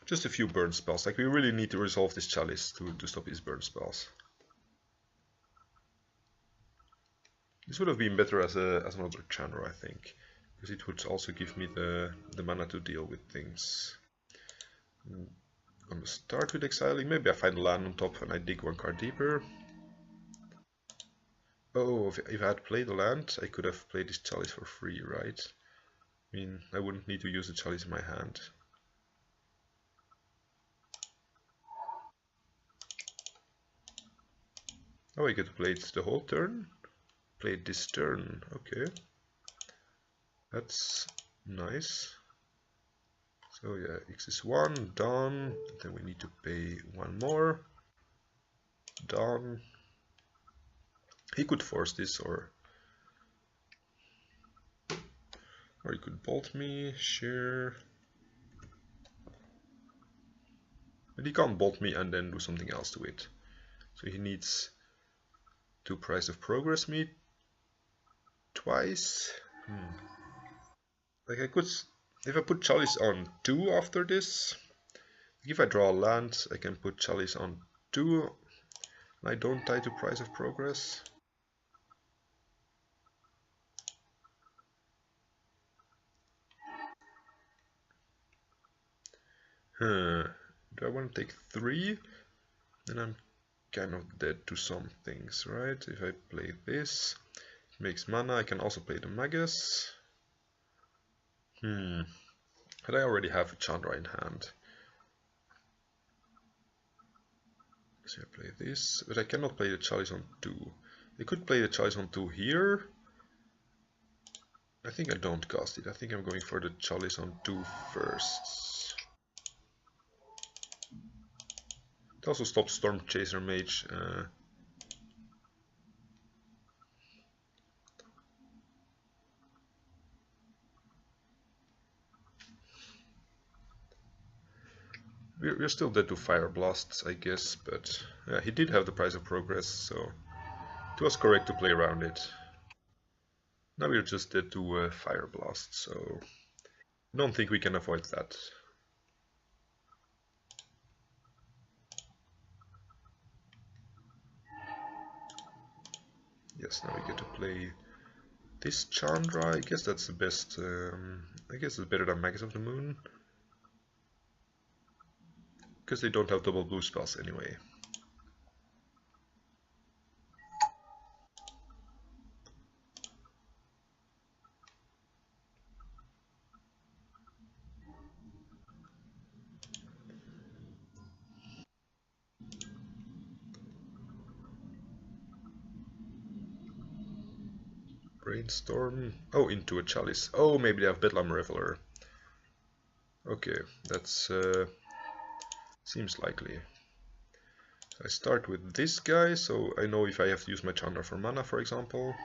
just a few burn spells. Like we really need to resolve this Chalice to stop his burn spells. This would have been better as another Chandra, I think, because it would also give me the mana to deal with things. I'm gonna start with exiling. Maybe I find a land on top and I dig 1 card deeper. Oh, if I had played the land, I could have played this Chalice for free, right? I mean, I wouldn't need to use the Chalice in my hand. Oh, I get to play it the whole turn? Play it this turn, okay. That's nice. So yeah, X is 1, done. Then we need to pay 1 more. Done. He could force this or he could bolt me, sure. But he can't bolt me and then do something else to it. So he needs to Price of Progress me twice. Like I could, if I put Chalice on 2 after this, if I draw a land, I can put Chalice on 2 and I don't die to Price of Progress. Do I want to take 3? Then I'm kind of dead to some things, right? If I play this, it makes mana. I can also play the Magus. But I already have a Chandra in hand. So I play this, but I cannot play the Chalice on 2. I could play the Chalice on 2 here. I think I don't cast it. I think I'm going for the Chalice on 2 first. It also stops Storm Chaser Mage. We're still dead to Fire Blasts, I guess, but yeah, he did have the Price of Progress, so it was correct to play around it. Now we're just dead to Fire Blast, so I don't think we can avoid that. Yes, now we get to play this Chandra. I guess that's the best. I guess it's better than Magus of the Moon, because they don't have double blue spells anyway. Brainstorm. Oh, into a Chalice. Oh, maybe they have Bedlam Reveler. Okay, that's seems likely. So I start with this guy, so I know if I have to use my Chandra for mana, for example.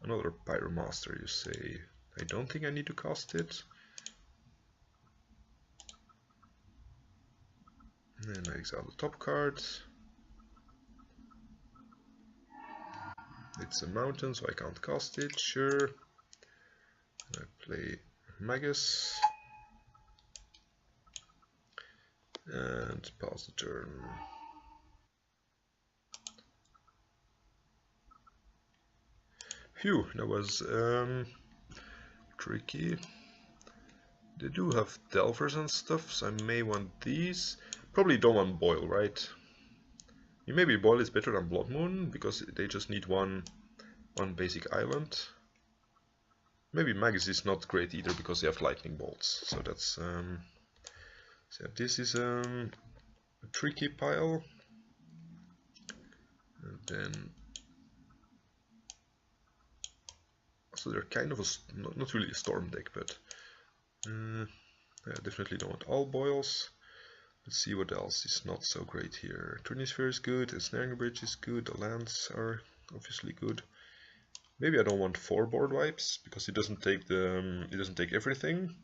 Another Pyromaster, you say. I don't think I need to cast it. And then I exile the top card. It's a mountain, so I can't cast it, sure. I play Magus. And pass the turn. Phew, that was tricky. They do have Delvers and stuff, so I may want these. Probably don't want Boil, right? Maybe Boil is better than Blood Moon, because they just need one basic island. Maybe Magus is not great either because they have lightning bolts. So that's so this is a tricky pile. And then so they're kind of a not really a storm deck, but I definitely don't want all boils. Let's see what else is not so great here. Trinisphere is good, a snaring bridge is good, the lands are obviously good. Maybe I don't want 4 board wipes because it doesn't take everything.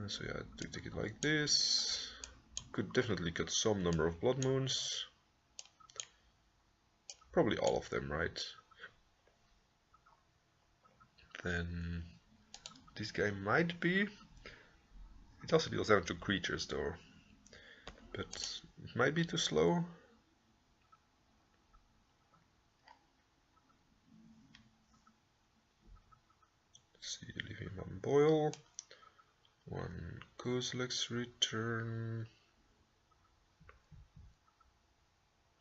So yeah, I take it like this. Could definitely cut some number of blood moons. Probably all of them, right? Then this guy might be. It also deals down to creatures though, but it might be too slow. Let's see, leave him on boil. 1 Kozilek's return.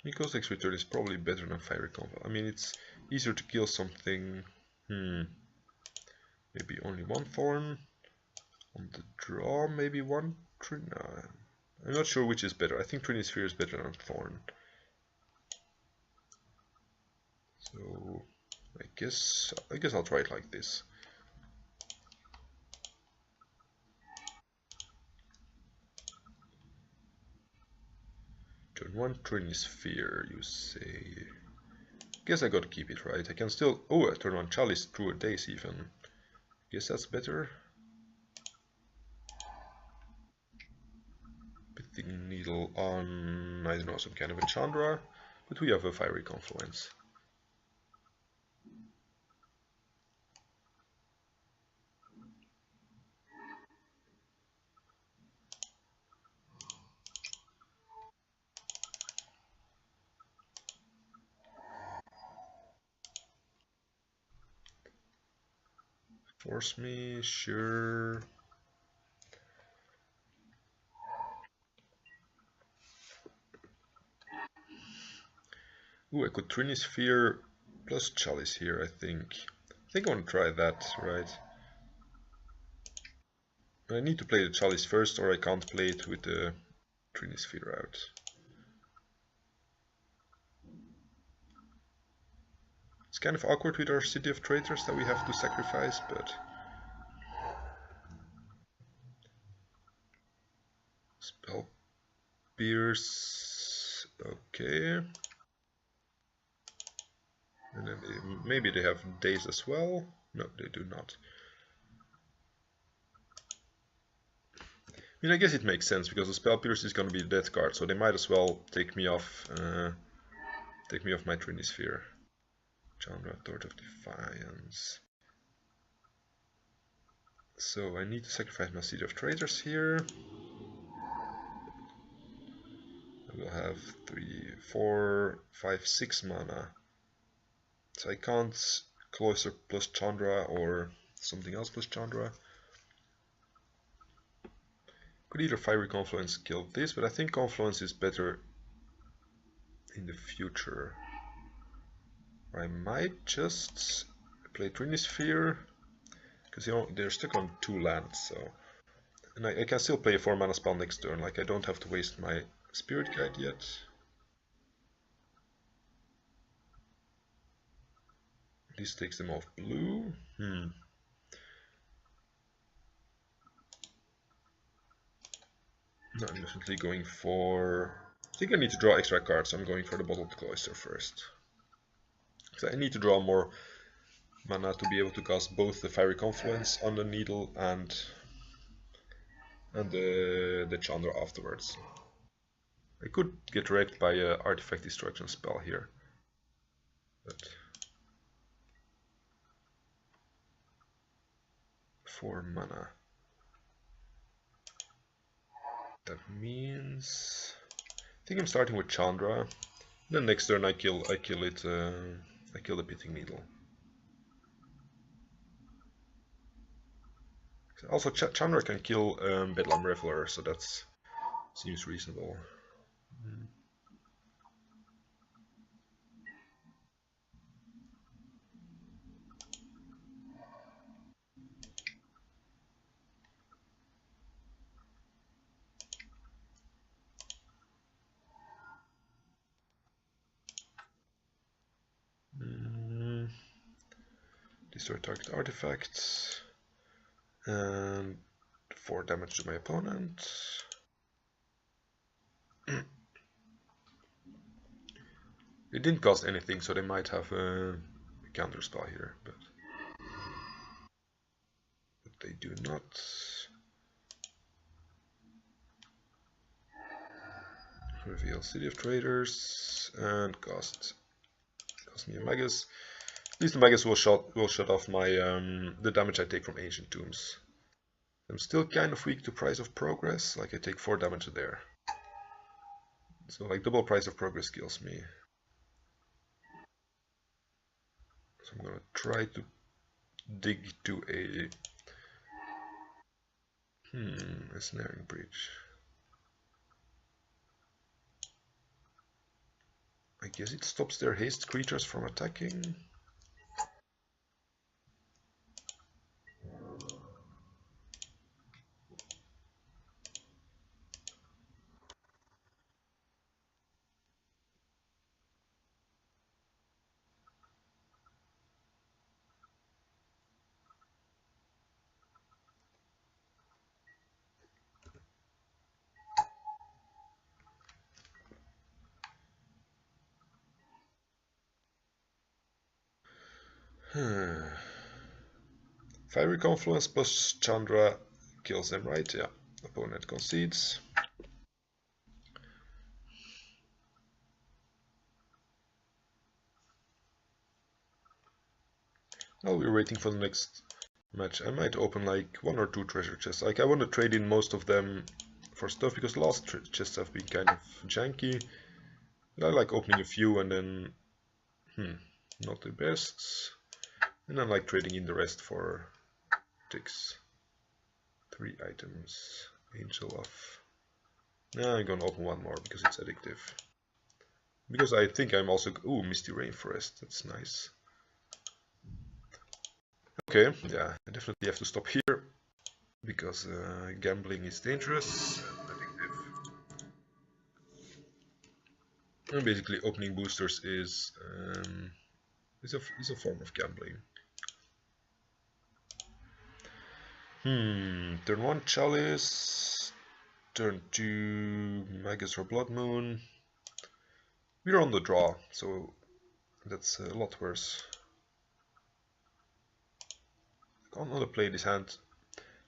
Kozilek's return is probably better than Fiery Convo. I mean, it's easier to kill something. Maybe only 1 thorn. On the draw, maybe 1 Trin. No, I'm not sure which is better. I think Trinisphere is better than Thorn. So I guess I'll try it like this. Turn 1 Trinisphere, you say. Guess I gotta keep it, right? I can still. Oh, I turn 1 Chalice through a days even. Guess that's better. Pithing Needle on, I don't know, some kind of a Chandra, but we have a Fiery Confluence. Force me, sure. Ooh, I could Trinisphere plus Chalice here, I think. I think I want to try that, right? But I need to play the Chalice first, or I can't play it with the Trinisphere out. It's kind of awkward with our City of Traitors that we have to sacrifice, but... Spell Pierce... okay. And then maybe they have Daze as well? No, they do not. I mean, I guess it makes sense because the Spell Pierce is going to be the death card, so they might as well take me off my Trinisphere. Chandra, Thought of Defiance. So I need to sacrifice my City of Traitors here. I will have 3, 4, 5, 6 mana. So I can't Cloister plus Chandra or something else plus Chandra. Could either Fiery Confluence kill this, but I think Confluence is better in the future. I might just play Trinisphere, because you know, they're stuck on 2 lands, so... And I can still play a 4 mana spell next turn, like I don't have to waste my Spirit Guide yet. This takes them off blue. I'm definitely going for... I think I need to draw extra cards, so I'm going for the Bottled Cloister first. Because I need to draw more mana to be able to cast both the Fiery Confluence on the Needle and the Chandra afterwards. I could get wrecked by an Artifact Destruction spell here. But 4 mana. That means I think I'm starting with Chandra. Then next turn I kill the Pithing Needle. Also, Chandra can kill Bedlam Reveler, so that seems reasonable. destroy target artifacts, and 4 damage to my opponent. It didn't cost anything, so they might have a counter spell here, but they do not. Reveal City of Traders and cost me a Magus. At least the Magus will shut off my the damage I take from Ancient Tombs. I'm still kind of weak to Price of Progress, like I take 4 damage there. So like double Price of Progress kills me. So I'm gonna try to dig to a Snaring Breach. I guess it stops their haste creatures from attacking. Fiery Confluence plus Chandra kills them, right? Yeah. Opponent concedes. While we're waiting for the next match, I might open like 1 or 2 treasure chests. Like I want to trade in most of them for stuff because the last chests have been kind of janky. But I like opening a few and then not the best. And I like trading in the rest for ticks. 3 items. Angel of. Now I'm gonna open 1 more because it's addictive. Because I think I'm also... Ooh, Misty Rainforest. That's nice. Okay, yeah, I definitely have to stop here. Because gambling is dangerous and addictive. And basically opening boosters is a form of gambling. Turn 1 Chalice, turn 2 Magus or Blood Moon. We're on the draw, so that's a lot worse. I can't not play this hand.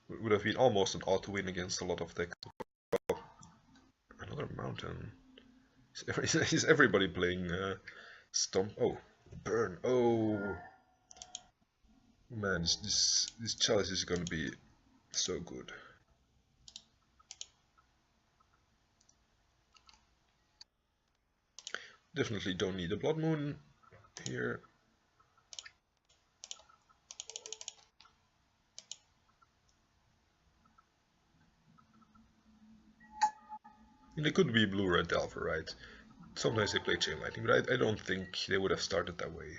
It would have been almost an auto win against a lot of decks. Another mountain. Is everybody playing Stomp? Oh, burn! Oh, man, this Chalice is gonna be so good. Definitely don't need a Blood Moon here. And it could be Blue-Red Delver, right? Sometimes they play Chain Lightning, but I don't think they would have started that way.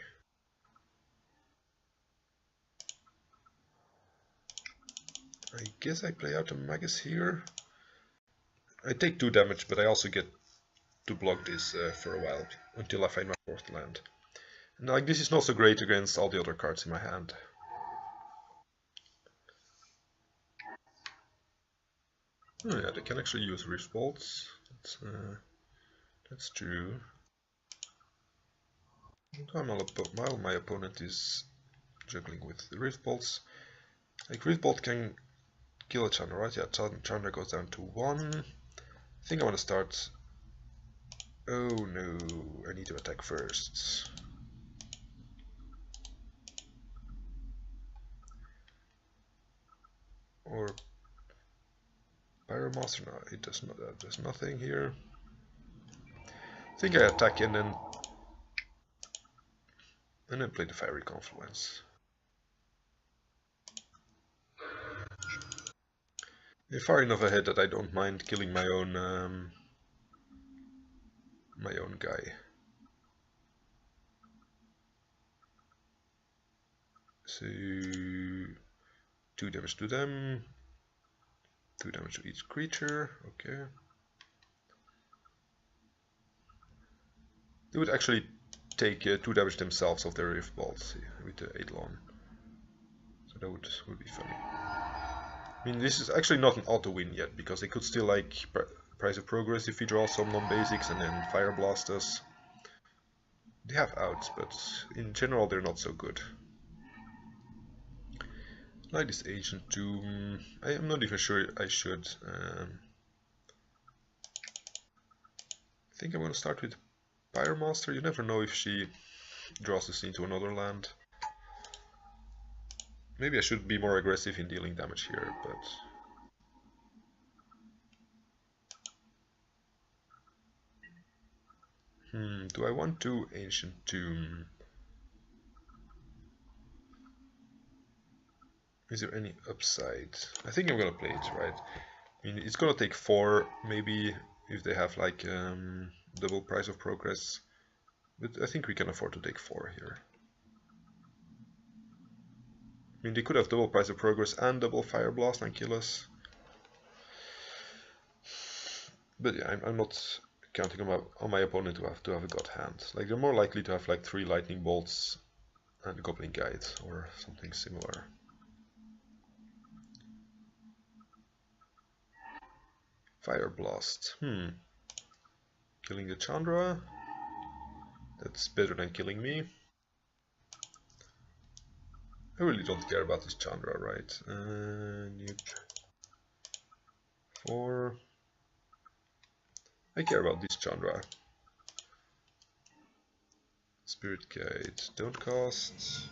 I guess I play out a Magus here. I take 2 damage, but I also get to block this for a while, until I find my 4th land. And like this is not so great against all the other cards in my hand. Oh yeah, they can actually use Rift Bolts. That's true. While my opponent is juggling with the Rift Bolts, like Rift Bolt can kill a Chandra, right? Yeah, Chandra goes down to 1. I think I want to start. Oh no, I need to attack first. Or Pyromaster, no, it does not. There's nothing here. I think I attack and then play the Fiery Confluence. They're far enough ahead that I don't mind killing my own guy. So 2 damage to them, 2 damage to each creature. Okay. They would actually take 2 damage themselves of their Rift Bolts with the Eidolon. So that would be funny. I mean, this is actually not an auto win yet, because they could still like Price of Progress if we draw some non-basics and then Fire Blast us. They have outs, but in general they're not so good. Like this Ancient Tomb, I am not even sure I should. I think I'm going to start with Pyromaster. You never know if she draws this into another land. Maybe I should be more aggressive in dealing damage here, but... do I want to Ancient Tomb? Is there any upside? I think I'm gonna play it, right? I mean, it's gonna take 4, maybe, if they have like double Price of Progress. But I think we can afford to take 4 here. I mean, they could have double Price of Progress and double Fire Blast and kill us. But yeah, I'm not counting on my opponent to have a God Hand. Like, they're more likely to have like 3 Lightning Bolts and Goblin Guide or something similar. Fire Blast. Killing the Chandra. That's better than killing me. I really don't care about this Chandra, right? Nuke. 4. I care about this Chandra. Spirit Guide. Don't cast.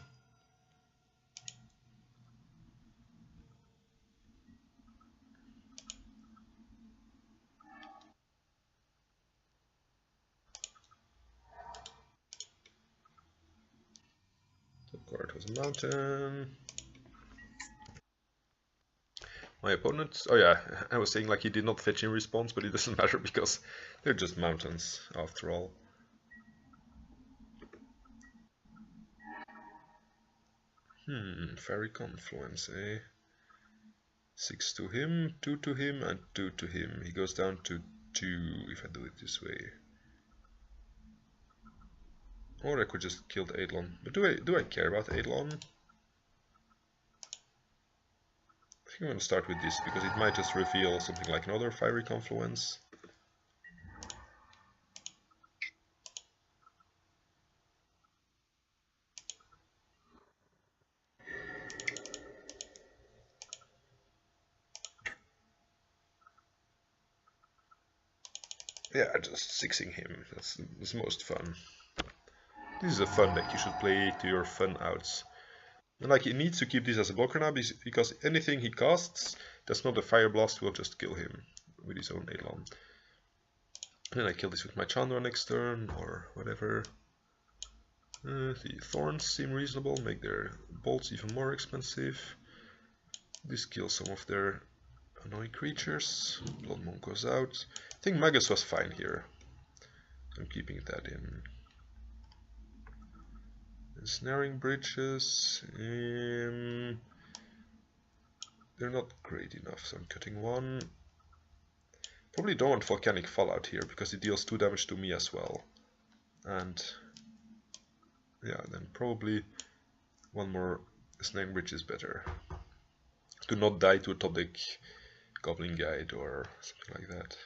Top card was a mountain. My opponent, oh yeah, I was saying like he did not fetch in response, but it doesn't matter because they're just mountains after all. Fairy Confluence, eh? 6 to him, 2 to him, and 2 to him. He goes down to 2 if I do it this way. Or I could just kill the Eidolon. But do I care about Eidolon? I think I'm going to start with this because it might just reveal something like another Fiery Confluence. Yeah, just 6ing him. That's most fun. This is a fun deck. You should play to your fun outs. And like, he needs to keep this as a blocker now because anything he casts that's not a Fire Blast will just kill him with his own Eidolon. And then I kill this with my Chandra next turn or whatever. The Thorns seem reasonable, make their bolts even more expensive. This kills some of their annoying creatures. Blood Moon goes out. I think Magus was fine here. I'm keeping that in. Snaring Bridges, they're not great enough, so I'm cutting 1. Probably don't want Volcanic Fallout here, because it deals 2 damage to me as well. And yeah, then probably 1 more Snaring Bridge is better. To not die to a top deck Goblin Guide or something like that.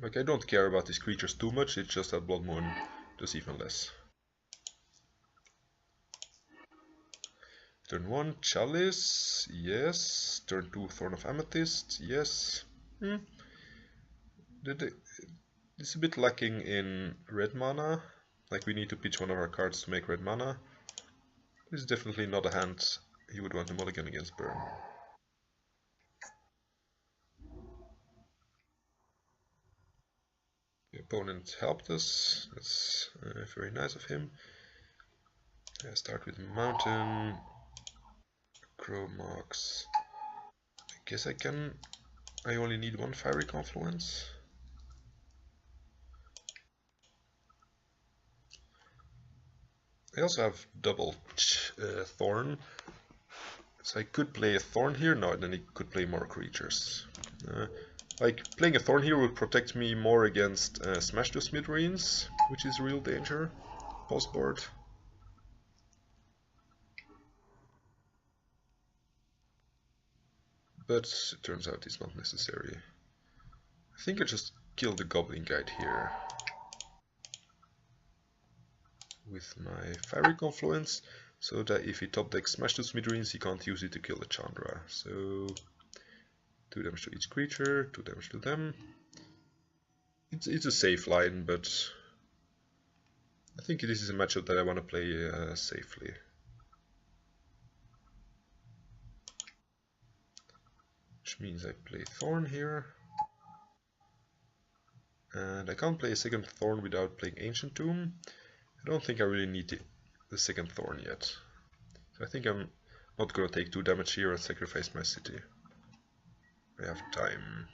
Like, I don't care about these creatures too much, it's just that Blood Moon does even less. Turn 1, Chalice, yes. Turn 2, Thorn of Amethyst, yes. It's a bit lacking in red mana. Like, we need to pitch one of our cards to make red mana. This is definitely not a hand he would want to mulligan against Burn. The opponent helped us, that's very nice of him. I start with Mountain, Crow Marks. I guess I only need 1 Fiery Confluence. I also have double Thorn, so I could play a Thorn here. No, then he could play more creatures. Like, playing a Thorn here would protect me more against Smash to Smithereens, which is real danger, post board. but it turns out it's not necessary. I think I just kill the Goblin Guide here with my Fiery Confluence, so that if he top decks Smash to Smithereens, he can't use it to kill the Chandra. So 2 damage to each creature, 2 damage to them. It's a safe line, but I think this is a matchup that I want to play safely. Which means I play Thorn here. And I can't play a second Thorn without playing Ancient Tomb. I don't think I really need the second Thorn yet. So I think I'm not gonna take 2 damage here and sacrifice my city. I have time.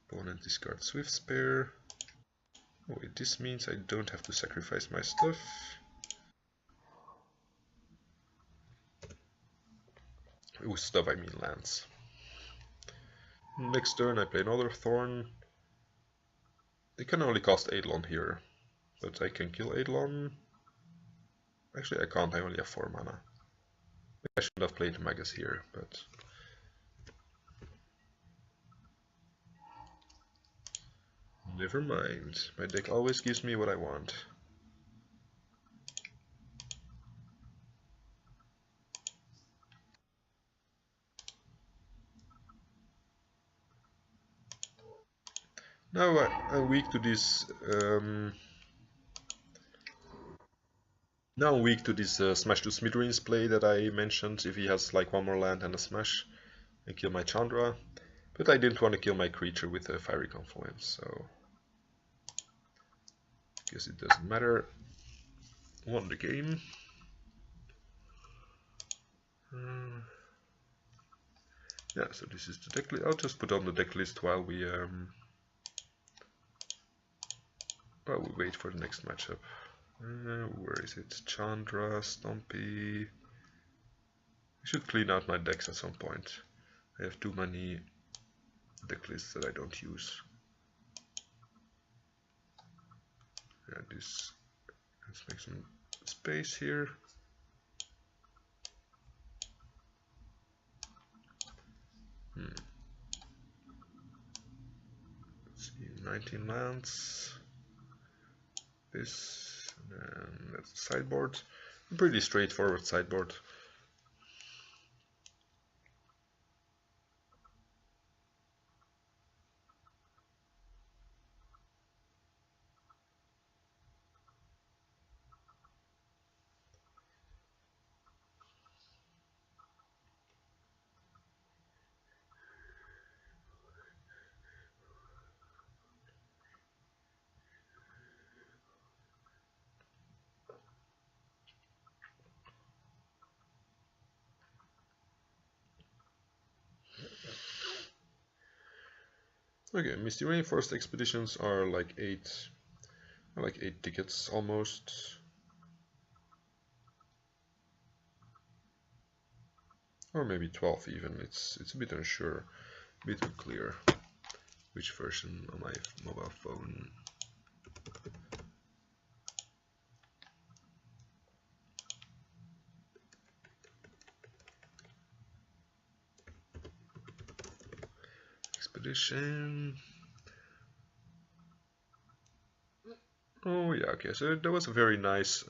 Opponent discards Swift Spear. Oh wait, this means I don't have to sacrifice my stuff. With stuff I mean lands. Next turn I play another Thorn. It can only cost Eidolon here, but I can kill Eidolon. Actually I can't, I only have 4 mana. Maybe I should have played Magus here, but... never mind, my deck always gives me what I want. Now I'm weak to this. Now I'm weak to this Smash to Smithereens play that I mentioned. If he has like 1 more land and a Smash, I kill my Chandra. But I didn't want to kill my creature with a Fiery Confluence, so I guess it doesn't matter. Won the game. Yeah, so this is the deck list. I'll just put on the deck list while we wait for the next matchup. Where is it? Chandra, Stompy. I should clean out my decks at some point. I have too many deck lists that I don't use. Yeah, let's make some space here. Let's see, 19 lands. This, and that's the sideboard. A pretty straightforward sideboard. Okay, Misty Rainforest expeditions are like 8 tickets almost. Or maybe 12 even. It's a bit unsure, a bit unclear which version on my mobile phone. Expedition. Oh yeah, okay. So that was a very nice,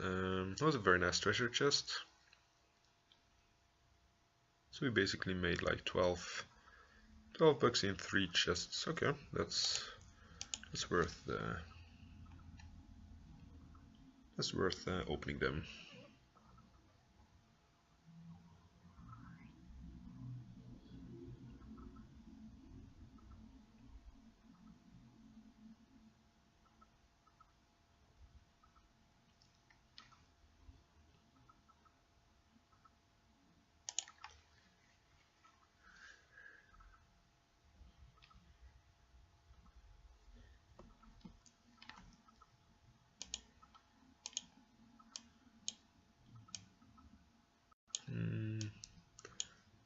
treasure chest. So we basically made like 12 bucks in 3 chests. Okay, that's worth opening them.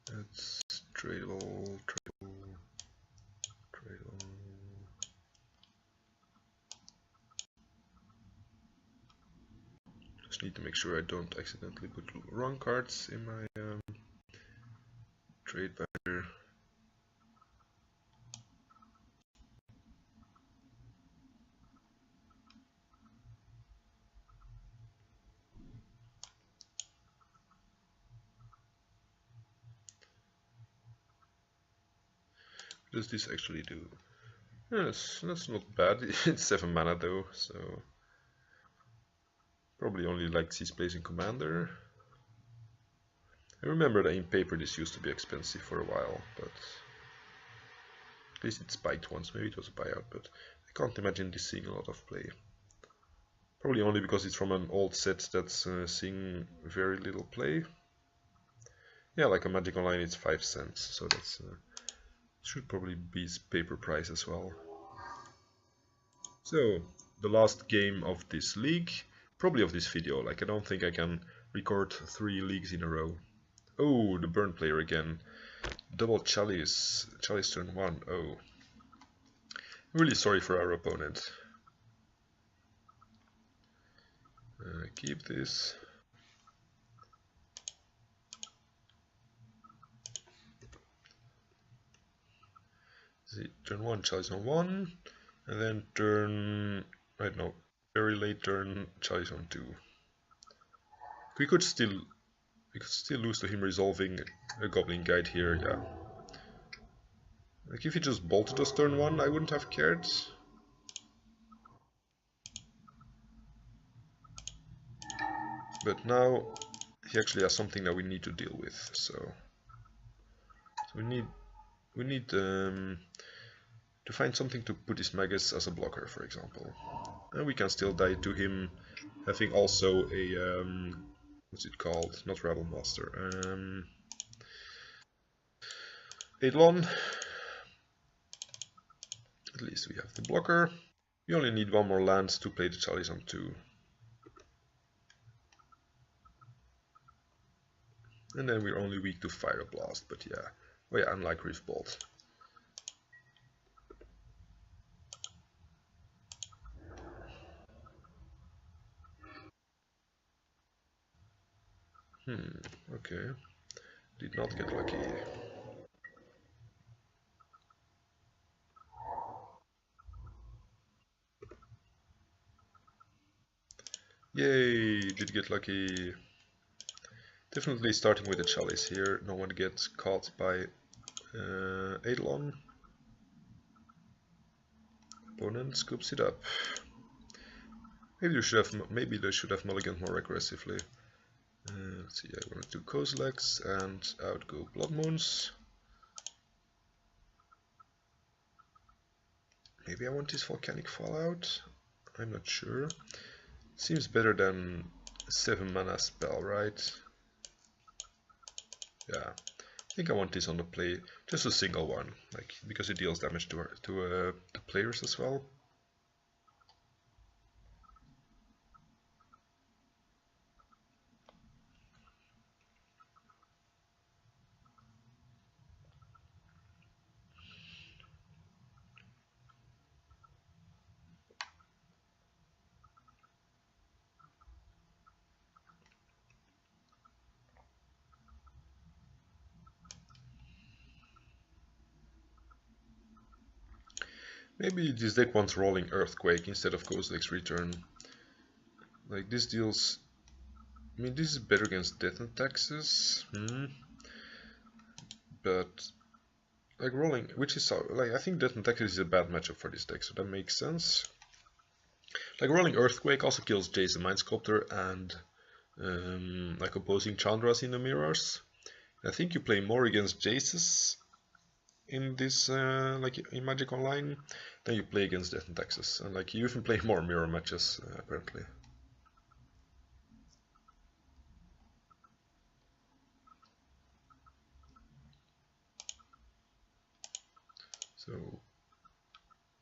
That's tradable. Just need to make sure I don't accidentally put wrong cards in my trade banner. What does this actually do? Yes, that's not bad. It's 7 mana though, so probably only likes his place in commander. I remember that in paper this used to be expensive for a while, but at least it spiked once. Maybe it was a buyout, but I can't imagine this seeing a lot of play. Probably only because it's from an old set that's seeing very little play. Yeah, like a Magic Online, it's 5 cents, so that's should probably be its paper price as well. So, the last game of this league, probably of this video. Like, I don't think I can record 3 leagues in a row. Oh, the burn player again. Double Chalice. Chalice turn 1. Oh. I'm really sorry for our opponent. Keep this. See, turn 1, Chalice on 1. And then turn... I don't know. Very late turn, Chalice on 2. We could still lose to him resolving a Goblin Guide here, yeah. Like if he just bolted us turn 1, I wouldn't have cared. But now he actually has something that we need to deal with, so we need to find something to put his Magus as a blocker, for example. And we can still die to him having also a what's it called? Not Rebel Master. Eidolon. At least we have the blocker. We only need 1 more land to play the Chalice on 2. And then we're only weak to Fire Blast, but yeah. Oh yeah, unlike Rift Bolt. Okay. Did not get lucky. Yay, did get lucky. Definitely starting with the Chalice here, no one gets caught by Eidolon. Opponent scoops it up. Maybe they should have mulliganed more aggressively. Let's see, I want to do Kozileks and out go Blood Moons. Maybe I want this Volcanic Fallout. I'm not sure. Seems better than 7 mana spell, right? Yeah, I think I want this on the play, just a single one, like because it deals damage to the players as well. Maybe this deck wants Rolling Earthquake instead of Kozilek's Return. Like this deals... I mean, this is better against Death and Taxes. But... like Rolling... which is... like I think Death and Taxes is a bad matchup for this deck, so that makes sense. Like Rolling Earthquake also kills Jace the Mind Sculptor and... like opposing Chandras in the mirrors. I think you play more against Jace's in this like in Magic Online than you play against Death and Taxes, and like you even play more mirror matches apparently. So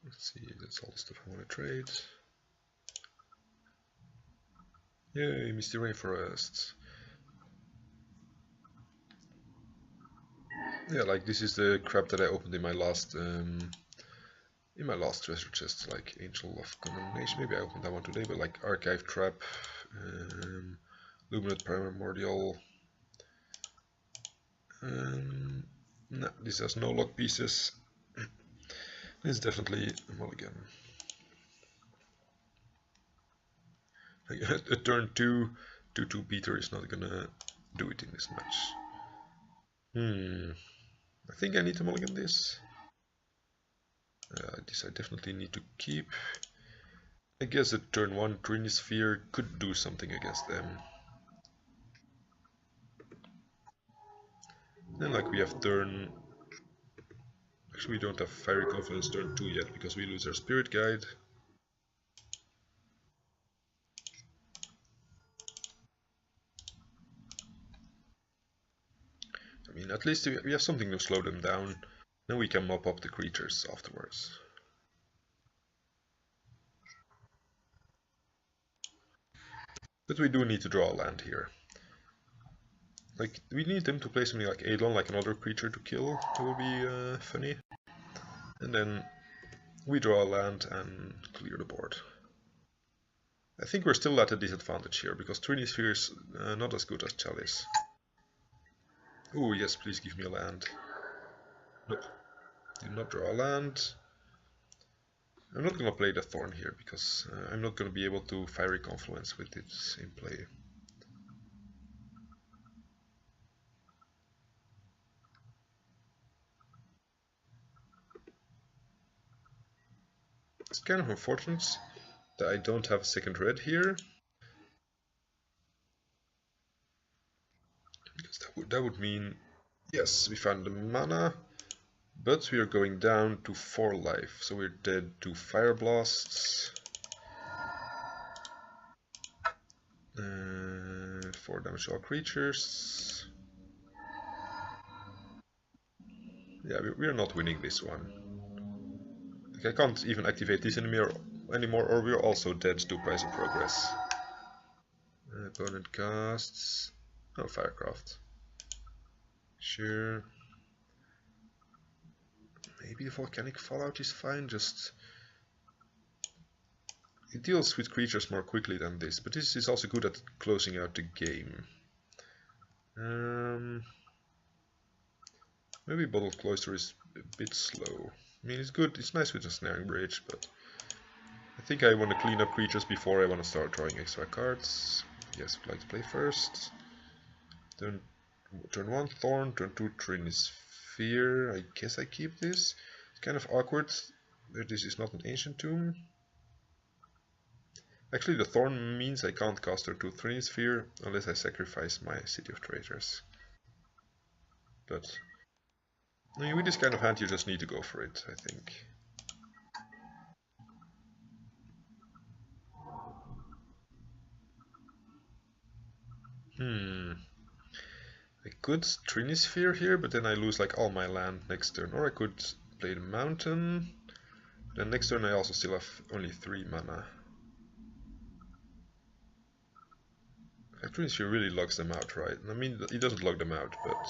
let's see, that's all the stuff I want to trade. Yay, Misty Rainforest. Yeah, like this is the crap that I opened in my last treasure chest, like Angel of Condemnation. Maybe I opened that one today, but like Archive Trap, Luminate Primordial, No, this has no lock pieces. It's definitely a mulligan. A turn 2 beater is not gonna do it in this match. I think I need to mulligan this. This I definitely need to keep. I guess a turn 1 Trini Sphere could do something against them. Then like we have turn... Actually we don't have Fiery Confidence turn 2 yet because we lose our Spirit Guide. I mean, at least we have something to slow them down. Then we can mop up the creatures afterwards. But we do need to draw a land here. Like, we need them to play something like Eidolon, like another creature to kill. That would be funny. And then we draw a land and clear the board. I think we're still at a disadvantage here, because Trini Sphere is not as good as Chalice. Oh yes, please give me a land. Nope. Did not draw a land. I'm not gonna play the Thorn here, because I'm not gonna be able to Fiery Confluence with it in play. It's kind of unfortunate that I don't have a second red here. Because that would mean, yes, we found the mana, but we are going down to 4 life, so we're dead to Fire Blasts. 4 damage to all creatures. Yeah, we're not winning this one. Like, I can't even activate this anymore, or we're also dead to Price of Progress. Opponent casts... Oh, Firecraft. Sure. Maybe the Volcanic Fallout is fine, just... It deals with creatures more quickly than this, but this is also good at closing out the game. Maybe Bottled Cloister is a bit slow. I mean, it's good, it's nice with a Snaring Bridge, but... I think I want to clean up creatures before I want to start drawing extra cards. Yes, would like to play first. Then turn 1 Thorn, turn 2 Trini Sphere. I guess I keep this. It's kind of awkward that this is not an Ancient Tomb. Actually, the Thorn means I can't cast her to Trini Sphere unless I sacrifice my City of Traitors. But I mean, with this kind of hand you just need to go for it, I think. I could Trini Sphere here, but then I lose like all my land next turn. Or I could play the Mountain. Then next turn I also still have only 3 mana. Trini Sphere really locks them out, right? I mean, he doesn't lock them out, but...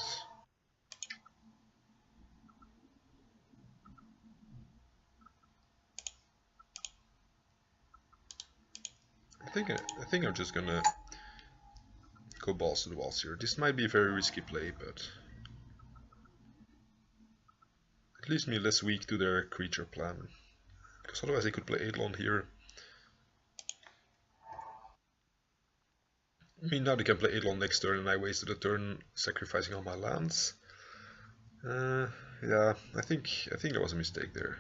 I think I'm just gonna go balls to the walls here. This might be a very risky play, but it leaves me less weak to their creature plan. Because otherwise I could play Eidolon here. I mean, now they can play Eidolon next turn and I wasted a turn sacrificing all my lands. Yeah, I think there was a mistake there.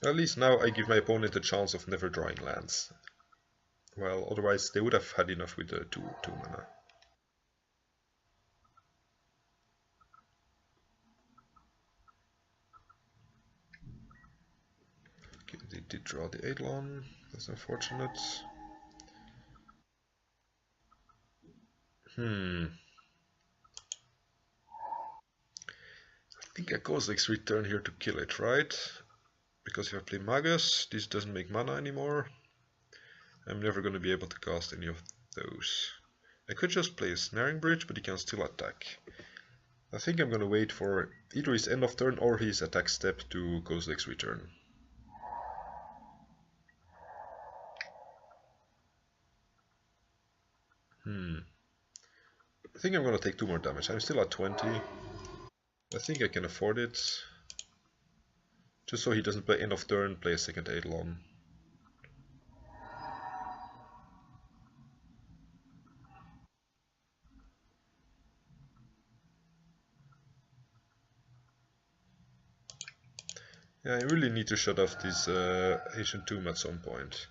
At least now I give my opponent a chance of never drawing lands. Well, otherwise they would have had enough with the 2 mana. Okay, they did draw the Eidolon. That's unfortunate. I think I Kozilek's return here to kill it, right? Because if I play Magus, this doesn't make mana anymore. I'm never going to be able to cast any of those. I could just play a Snaring Bridge, but he can still attack. I think I'm going to wait for either his end of turn or his attack step to Kozilek's return. I think I'm gonna take 2 more damage. I'm still at 20. I think I can afford it. Just so he doesn't play end of turn, play a second Eidolon. Yeah, I really need to shut off this Ancient Tomb at some point,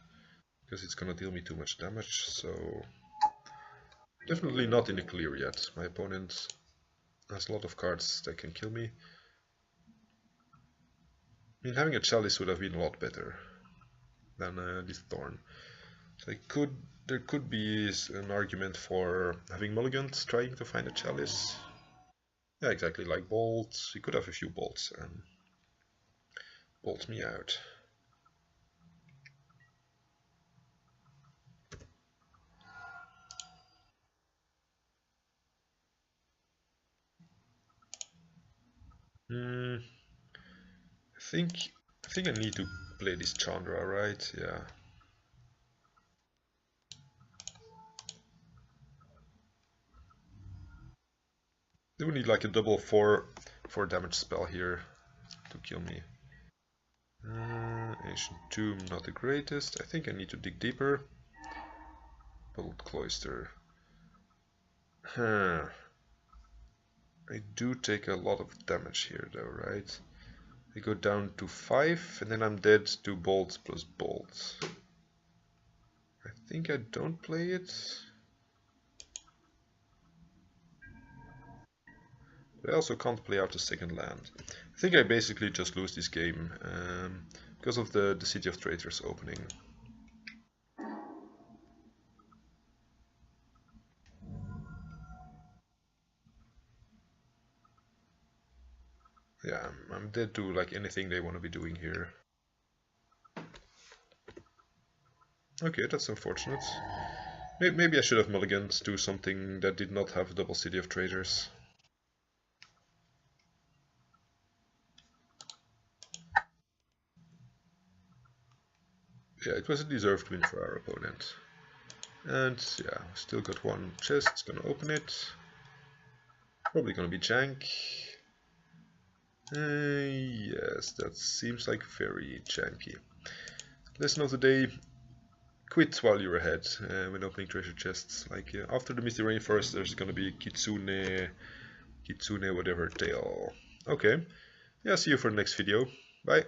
because it's gonna deal me too much damage, so... Definitely not in the clear yet. My opponent has a lot of cards that can kill me. I mean, having a Chalice would have been a lot better than this Thorn. So there could be an argument for having mulligans, trying to find a Chalice. Yeah, exactly, like bolts. You could have a few bolts and bolt me out. Hmm. I think I need to play this Chandra, right? Yeah. They would need like a double 4 damage spell here to kill me. Ancient Tomb, not the greatest. I think I need to dig deeper. Bolt Cloister. Huh. I do take a lot of damage here though, right? I go down to 5 and then I'm dead to bolts plus bolts. I think I don't play it. But I also can't play out the second land. I think I basically just lose this game because of the City of Traitors opening. Yeah, I'm dead to like anything they want to be doing here. Okay, that's unfortunate. Maybe I should have mulliganed to something that did not have double City of Traitors. Yeah, it was a deserved win for our opponent. And yeah, still got one chest, gonna open it. Probably gonna be jank. Yes, that seems like very janky. Lesson of the day, quit while you're ahead when opening treasure chests. Like after the Misty Rainforest there's gonna be Kitsune whatever tail. Okay, yeah, see you for the next video. Bye.